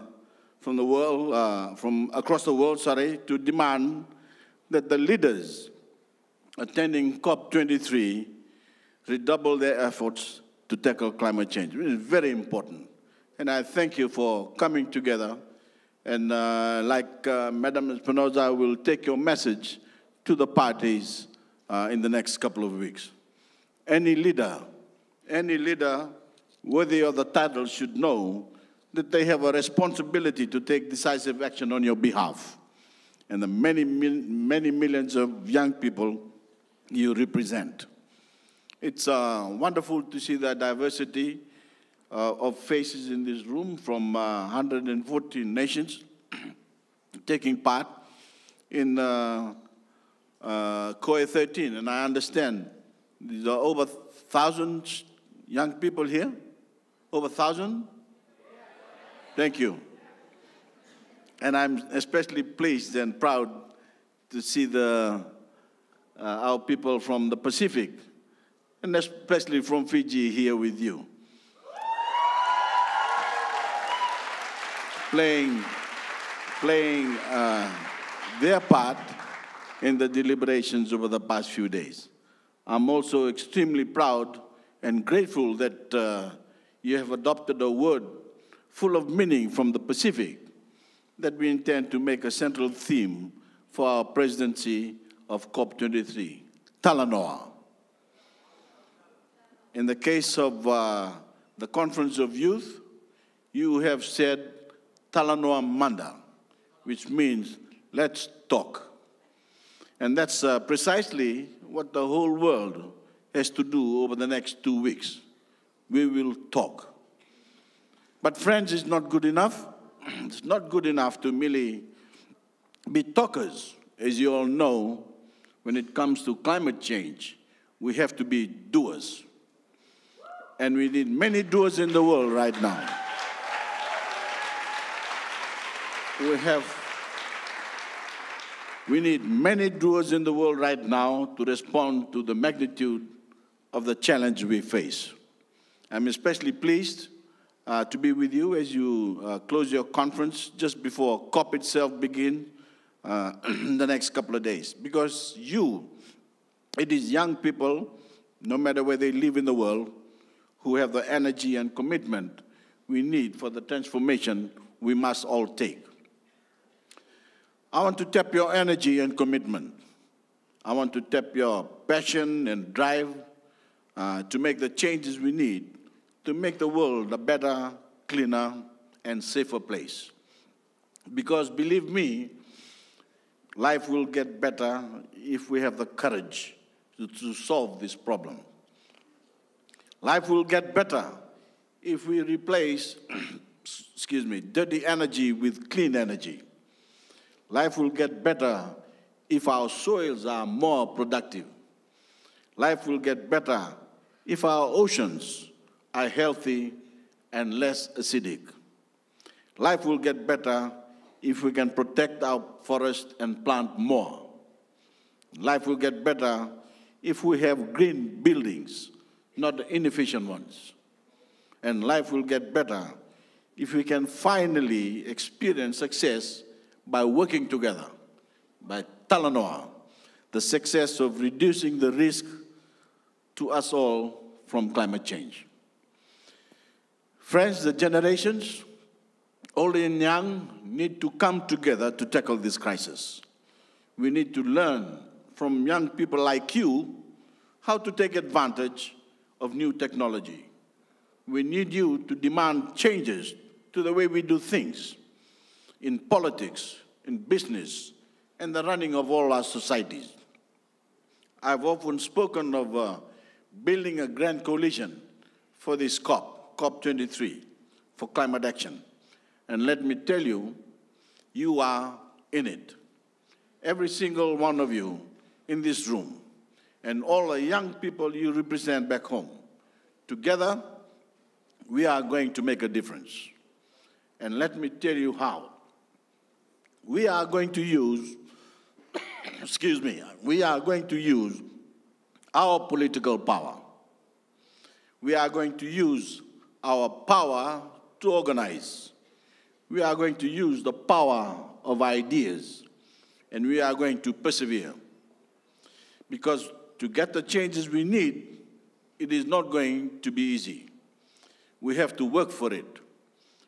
world, from across the world, to demand that the leaders attending COP23 redouble their efforts to tackle climate change. It is very important. And I thank you for coming together. And like Madam Espinosa, will take your message to the parties in the next couple of weeks. Any leader worthy of the title should know that they have a responsibility to take decisive action on your behalf. and the many millions of young people you represent. It's wonderful to see the diversity of faces in this room from 114 nations taking part in COE 13. And I understand there are over 1,000 young people here. Over 1,000? Thank you. And I'm especially pleased and proud to see our people from the Pacific, and especially from Fiji here with you, playing their part in the deliberations over the past few days. I'm also extremely proud and grateful that you have adopted a word full of meaning from the Pacific that we intend to make a central theme for our presidency of COP23, Talanoa. In the case of the Conference of Youth, you have said Talanoa Manda, which means let's talk. And that's precisely what the whole world has to do over the next 2 weeks. We will talk. But friends, it's not good enough. It's not good enough to merely be talkers. As you all know, when it comes to climate change, we have to be doers. And we need many doers in the world right now. We need many doers in the world right now to respond to the magnitude of the challenge we face. I'm especially pleased to be with you as you close your conference just before COP itself begins in the next couple of days. Because it is young people, no matter where they live in the world, who have the energy and commitment we need for the transformation we must all take. I want to tap your energy and commitment. I want to tap your passion and drive to make the changes we need to make the world a better, cleaner, and safer place. Because believe me, life will get better if we have the courage to solve this problem. Life will get better if we replace, dirty energy with clean energy. Life will get better if our soils are more productive. Life will get better if our oceans are healthy and less acidic. Life will get better if we can protect our forest and plant more. Life will get better if we have green buildings, not the inefficient ones. And life will get better if we can finally experience success by working together, by Talanoa, the success of reducing the risk to us all from climate change. Friends, the generations, old and young, need to come together to tackle this crisis. We need to learn from young people like you how to take advantage of new technology. We need you to demand changes to the way we do things in politics, in business, and the running of all our societies. I've often spoken of building a grand coalition for this COP23, for climate action. And let me tell you, you are in it. Every single one of you in this room, and all the young people you represent back home. Together, we are going to make a difference. And let me tell you how. We are going to use, we are going to use our political power. We are going to use our power to organize. We are going to use the power of ideas, and we are going to persevere. Because to get the changes we need, it is not going to be easy. We have to work for it.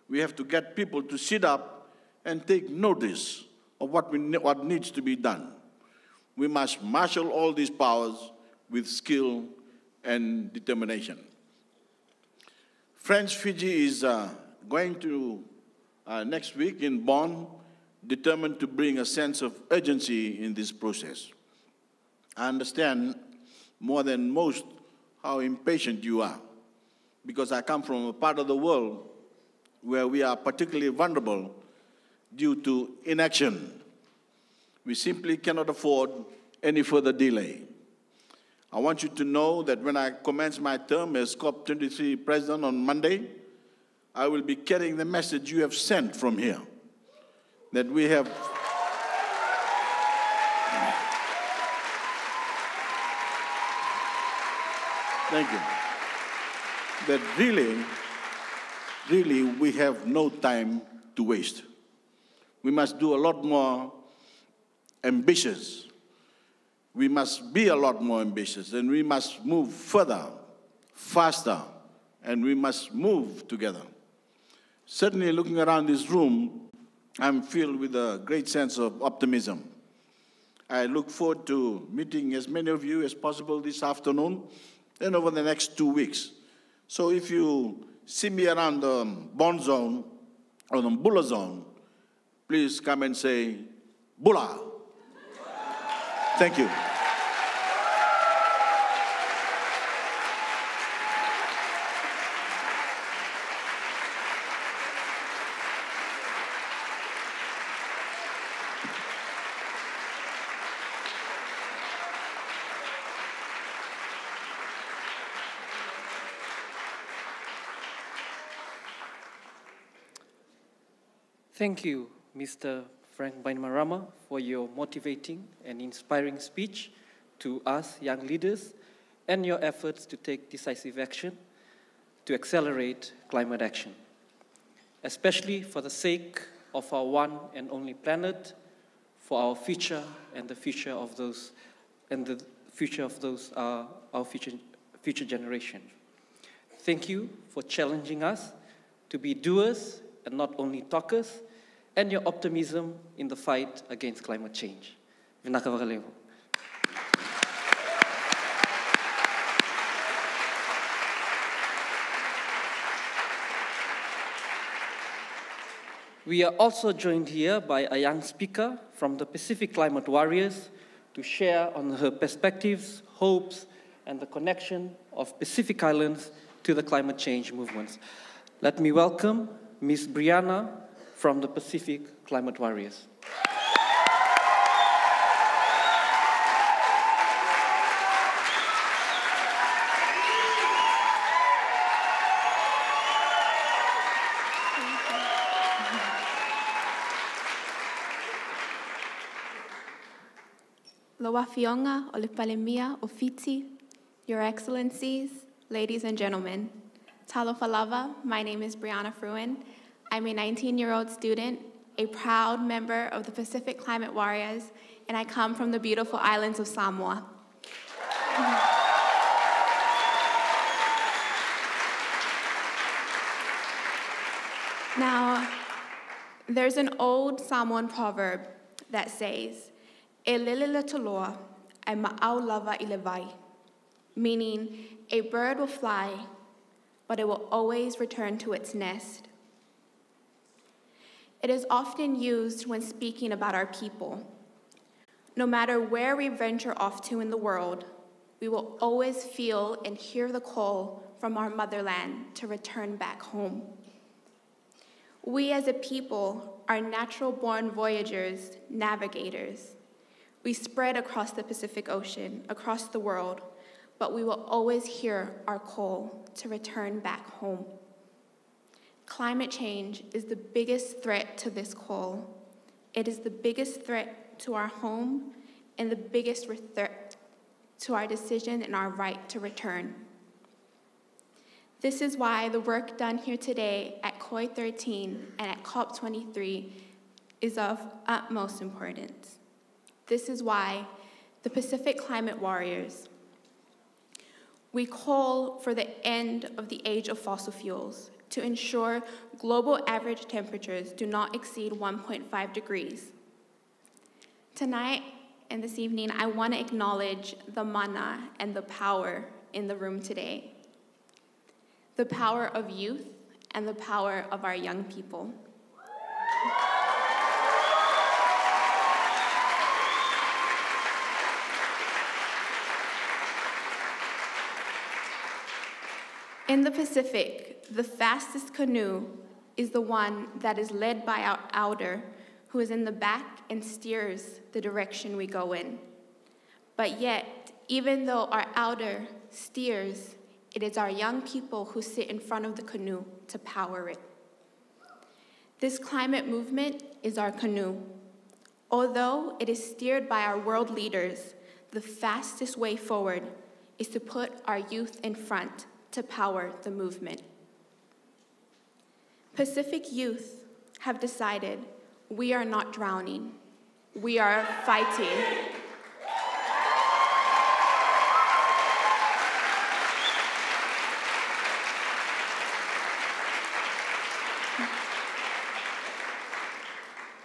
We have to get people to sit up and take notice of what needs to be done. We must marshal all these powers with skill and determination. Friends, Fiji is going to, next week in Bonn, determined to bring a sense of urgency in this process. I understand more than most how impatient you are, because I come from a part of the world where we are particularly vulnerable due to inaction. We simply cannot afford any further delay. I want you to know that when I commence my term as COP23 president on Monday, I will be carrying the message you have sent from here, that we have thank you. That really we have no time to waste. We must do a lot more ambitious. We must be a lot more ambitious, and we must move further, faster, and we must move together. Certainly, looking around this room, I'm filled with a great sense of optimism. I look forward to meeting as many of you as possible this afternoon and over the next 2 weeks. So if you see me around the Bond Zone or the Bula Zone, please come and say, Bula. Thank you. Thank you, Mr. Frank Bainimarama, for your motivating and inspiring speech to us young leaders and your efforts to take decisive action to accelerate climate action, especially for the sake of our one and only planet, for our future and the future of those, our future generation. Thank you for challenging us to be doers and not only talkers, and your optimism in the fight against climate change. Vinaka Vakalevo. We are also joined here by a young speaker from the Pacific Climate Warriors to share on her perspectives, hopes, and the connection of Pacific Islands to the climate change movements. Let me welcome Ms. Brianna from the Pacific Climate Warriors. Loafionga, Olipalemia, Ofiti, Your Excellencies, ladies and gentlemen. Talofalava, my name is Brianna Fruin. I'm a 19-year-old student, a proud member of the Pacific Climate Warriors, and I come from the beautiful islands of Samoa. Now, there's an old Samoan proverb that says, "E lelele toloa, ai ma'au lava I le vai," meaning a bird will fly, but it will always return to its nest. It is often used when speaking about our people. No matter where we venture off to in the world, we will always feel and hear the call from our motherland to return back home. We as a people are natural-born voyagers, navigators. We spread across the Pacific Ocean, across the world, but we will always hear our call to return back home. Climate change is the biggest threat to this call. It is the biggest threat to our home and the biggest threat to our decision and our right to return. This is why the work done here today at COI 13 and at COP23 is of utmost importance. This is why the Pacific Climate Warriors, we call for the end of the age of fossil fuels to ensure global average temperatures do not exceed 1.5 degrees. Tonight and this evening, I want to acknowledge the mana and the power in the room today. The power of youth and the power of our young people. In the Pacific, the fastest canoe is the one that is led by our outer, who is in the back and steers the direction we go in. But yet, even though our outer steers, it is our young people who sit in front of the canoe to power it. This climate movement is our canoe. Although it is steered by our world leaders, the fastest way forward is to put our youth in front to power the movement. Pacific youth have decided we are not drowning, we are fighting.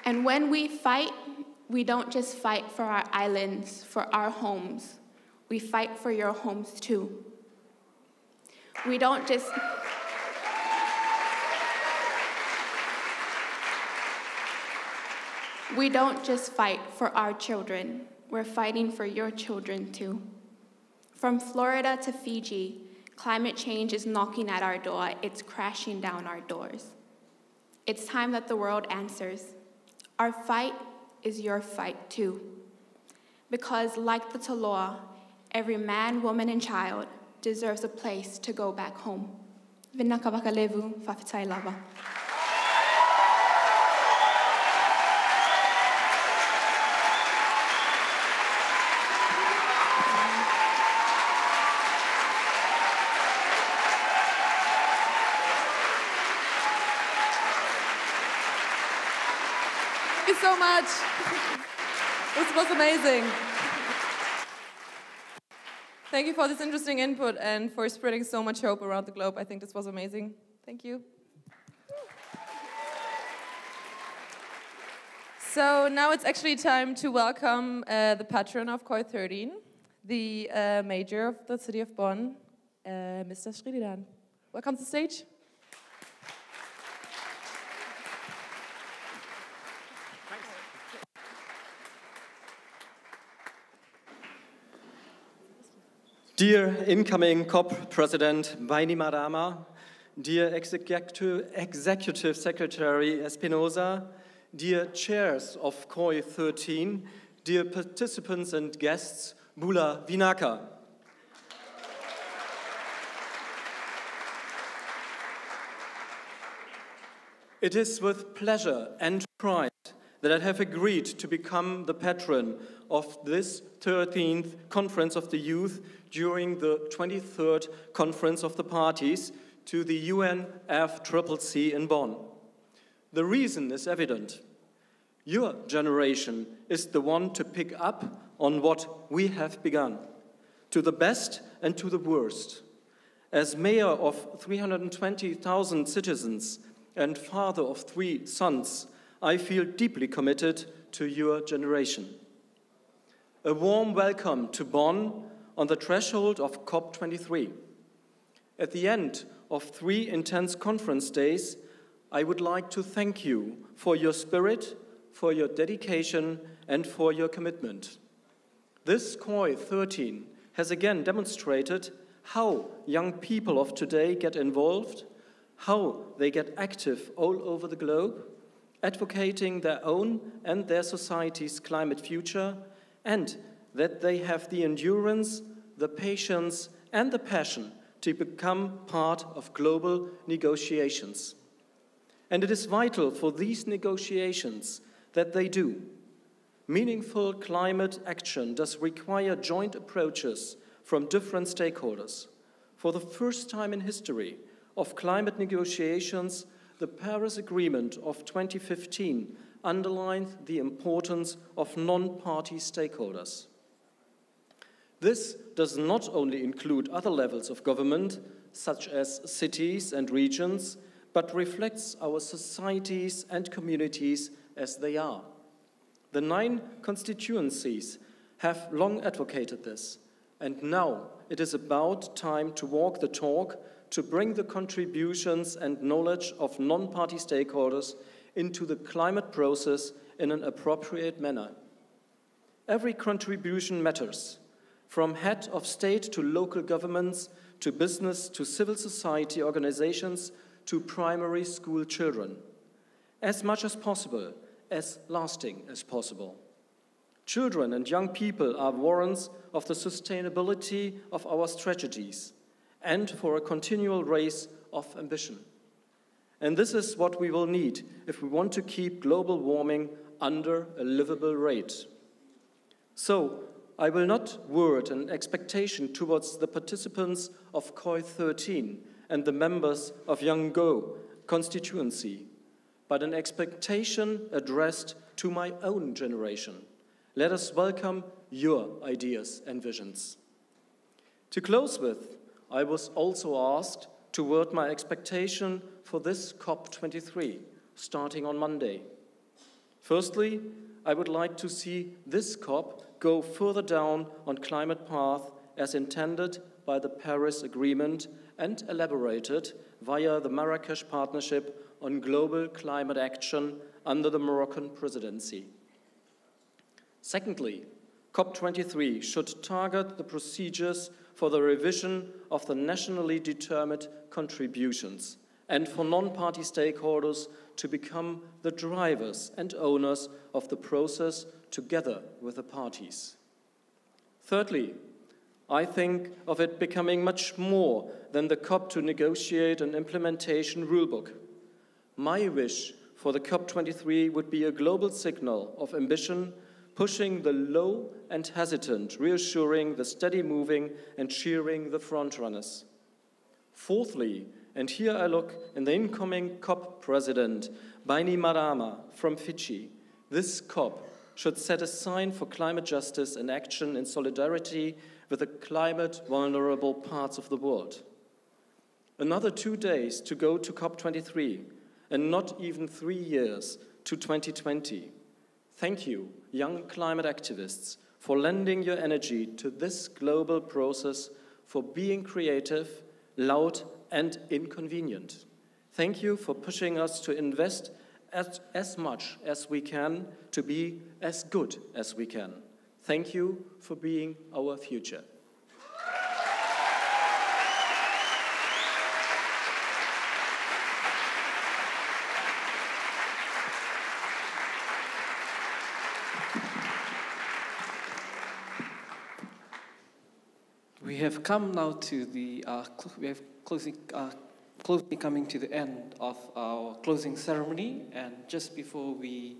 And when we fight, we don't just fight for our islands, for our homes. We fight for your homes too. We don't just... We don't just fight for our children. We're fighting for your children too. From Florida to Fiji, climate change is knocking at our door. It's crashing down our doors. It's time that the world answers. Our fight is your fight too. Because like the Taloa, every man, woman, and child deserves a place to go back home. Vinaka Bakalevu, Fafitai Lava. Thank you so much. This was amazing. Thank you for this interesting input and for spreading so much hope around the globe. I think this was amazing. Thank you. So now it's actually time to welcome the patron of COI 13, the mayor of the city of Bonn, Mr. Srididan. Welcome to the stage. Dear incoming COP President Baini Marama, dear Executive Secretary Espinosa, dear chairs of COI 13, dear participants and guests, Bula Vinaka. It is with pleasure and pride that I have agreed to become the patron of this 13th Conference of the Youth during the 23rd Conference of the Parties to the UNFCCC in Bonn. The reason is evident. Your generation is the one to pick up on what we have begun, to the best and to the worst. As mayor of 320,000 citizens and father of 3 sons, I feel deeply committed to your generation. A warm welcome to Bonn on the threshold of COP23. At the end of 3 intense conference days, I would like to thank you for your spirit, for your dedication, and for your commitment. This COI 13 has again demonstrated how young people of today get involved, how they get active all over the globe, advocating their own and their society's climate future, and that they have the endurance, the patience, and the passion to become part of global negotiations. And it is vital for these negotiations that they do. Meaningful climate action does require joint approaches from different stakeholders. For the first time in history of climate negotiations, the Paris Agreement of 2015 underlined the importance of non-party stakeholders. This does not only include other levels of government, such as cities and regions, but reflects our societies and communities as they are. The 9 constituencies have long advocated this, and now it is about time to walk the talk, to bring the contributions and knowledge of non-party stakeholders into the climate process in an appropriate manner. Every contribution matters, from head of state to local governments to business, to civil society organizations, to primary school children. As much as possible, as lasting as possible. Children and young people are warrants of the sustainability of our strategies and for a continual race of ambition. And this is what we will need if we want to keep global warming under a livable rate. So, I will not word an expectation towards the participants of COI 13 and the members of Young Go constituency, but an expectation addressed to my own generation. Let us welcome your ideas and visions. To close with, I was also asked to word my expectation for this COP23, starting on Monday. Firstly, I would like to see this COP go further down on climate path as intended by the Paris Agreement and elaborated via the Marrakesh Partnership on Global Climate Action under the Moroccan presidency. Secondly, COP23 should target the procedures for the revision of the nationally determined contributions and for non-party stakeholders to become the drivers and owners of the process together with the parties. Thirdly, I think of it becoming much more than the COP to negotiate an implementation rulebook. My wish for the COP23 would be a global signal of ambition, pushing the low and hesitant, reassuring the steady moving, and cheering the frontrunners. Fourthly, and here I look in the incoming COP president, Bainimarama from Fiji, this COP should set a sign for climate justice and action in solidarity with the climate vulnerable parts of the world. Another 2 days to go to COP23, and not even 3 years to 2020. Thank you, young climate activists, for lending your energy to this global process, for being creative, loud, and inconvenient. Thank you for pushing us to invest as much as we can to be as good as we can. Thank you for being our future. We have come now to the closely coming to the end of our closing ceremony, and just before they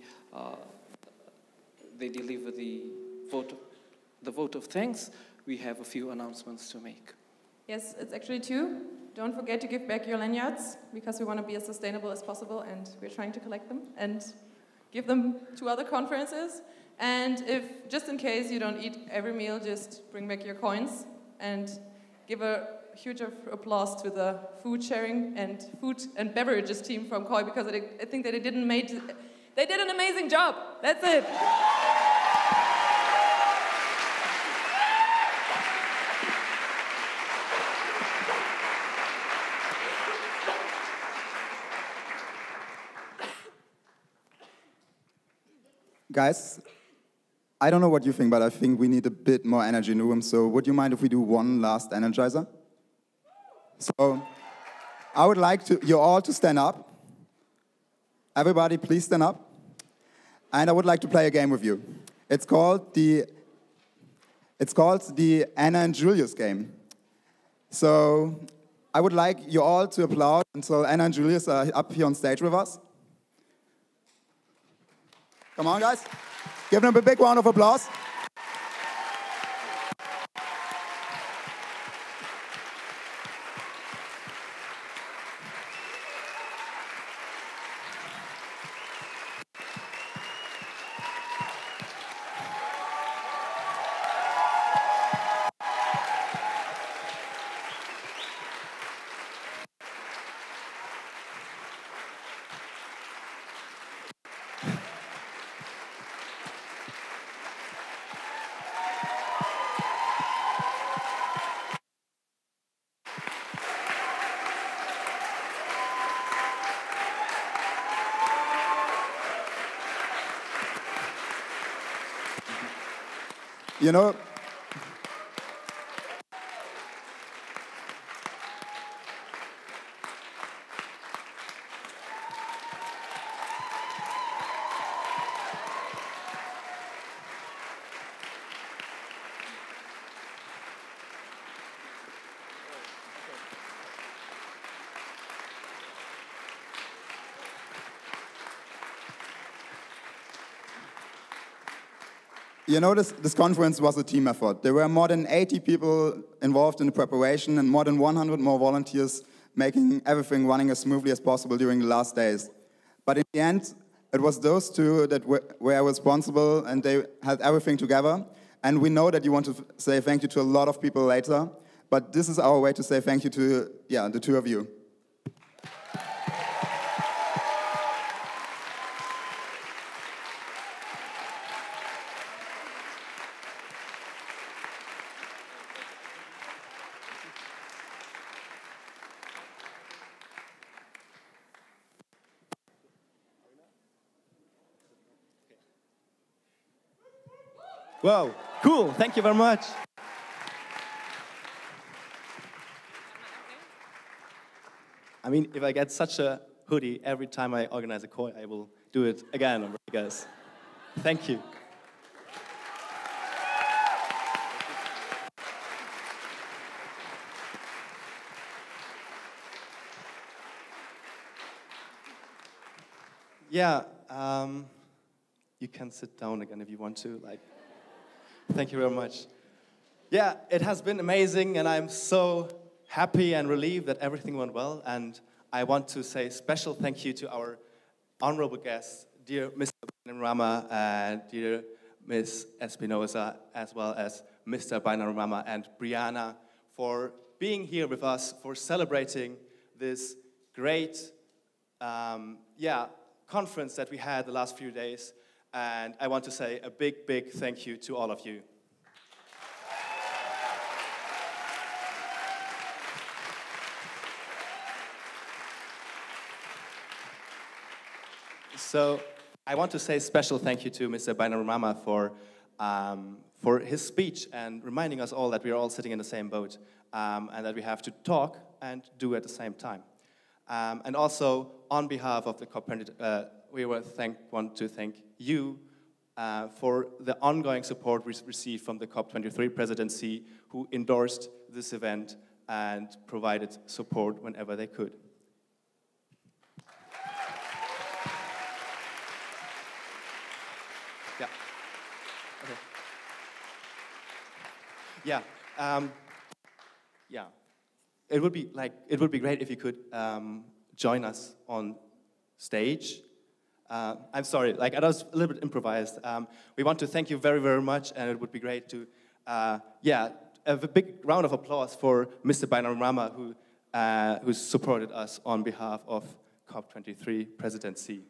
deliver the vote of thanks, we have a few announcements to make. Yes, it's actually 2. Don't forget to give back your lanyards, because we want to be as sustainable as possible, and we're trying to collect them and give them to other conferences. And if, just in case you don't eat every meal, just bring back your coins and give a huge applause to the food sharing and food and beverages team from COI, because I think that they did an amazing job. That's it. Guys, I don't know what you think, but I think we need a bit more energy in the room. So would you mind if we do one last energizer? So I would like you all to stand up. Everybody, please stand up. And I would like to play a game with you. It's called the Anna and Julius game. So I would like you all to applaud until Anna and Julius are up here on stage with us. Come on, guys. Give them a big round of applause. You know, You know, this conference was a team effort. There were more than 80 people involved in the preparation and more than 100 more volunteers making everything running as smoothly as possible during the last days. But in the end, it was those two that were responsible, and they had everything together. And we know that you want to say thank you to a lot of people later, but this is our way to say thank you to the two of you. Wow, cool. Thank you very much. I mean, if I get such a hoodie every time I organize a call, I will do it again, guys. Thank you. Yeah, you can sit down again if you want to. Thank you very much. Yeah, it has been amazing, and I'm so happy and relieved that everything went well. And I want to say special thank you to our honorable guests, dear Mr. Bainimarama and dear Ms. Espinosa, as well as Mr. Bainimarama and Brianna, for being here with us, for celebrating this great conference that we had the last few days. And I want to say a big, big thank you to all of you. So I want to say a special thank you to Mr. Bainimarama for his speech and reminding us all that we are all sitting in the same boat and that we have to talk and do at the same time. And also, on behalf of the COP20, we want to thank you for the ongoing support we received from the COP23 presidency, who endorsed this event and provided support whenever they could. Yeah. Okay. Yeah. Yeah. It would be great if you could join us on stage. I'm sorry, I was a little bit improvised. We want to thank you very, very much, and it would be great to, have a big round of applause for Mr. Bainimarama, who supported us on behalf of COP23 presidency.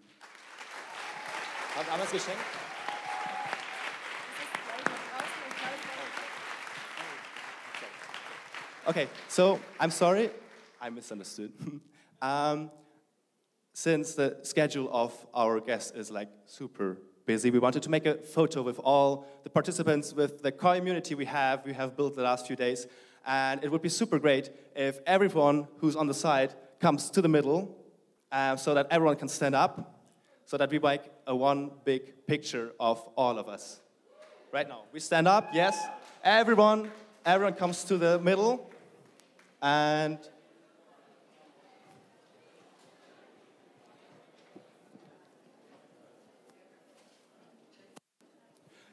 Okay, so I'm sorry, I misunderstood. Since the schedule of our guest is super busy, we wanted to make a photo with all the participants, with the community we have built the last few days. And it would be super great if everyone who's on the side comes to the middle so that everyone can stand up, so that we make one big picture of all of us. Right now, we stand up, yes. Everyone comes to the middle. And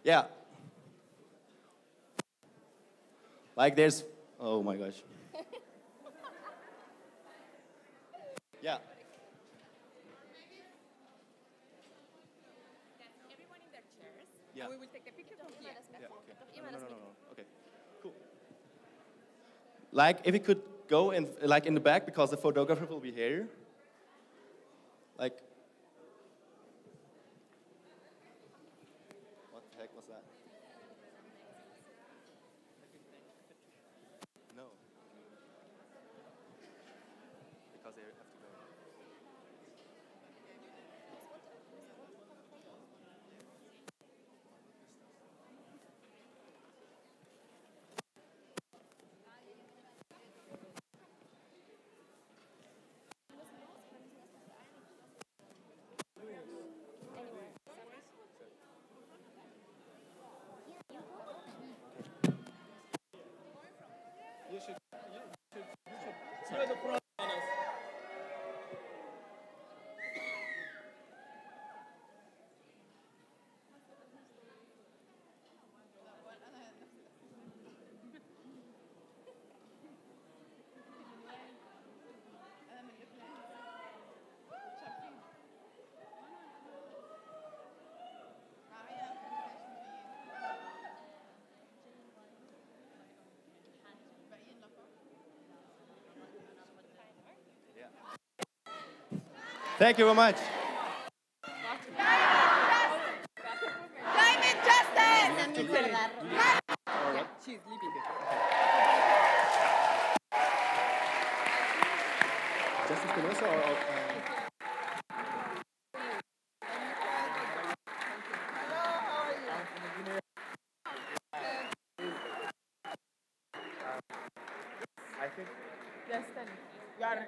yeah. There's, oh my gosh. Yeah. Everyone in their chairs. Yeah. We will take a picture from here. Yeah, okay. No. Okay, cool. If it could go in, in the back, because the photographer will be here. What the heck was that? No. Because they have to go. You should. Thank you very much. Climate justice! She's leaving. Justice Penosa or I think. Yes, tell me. You are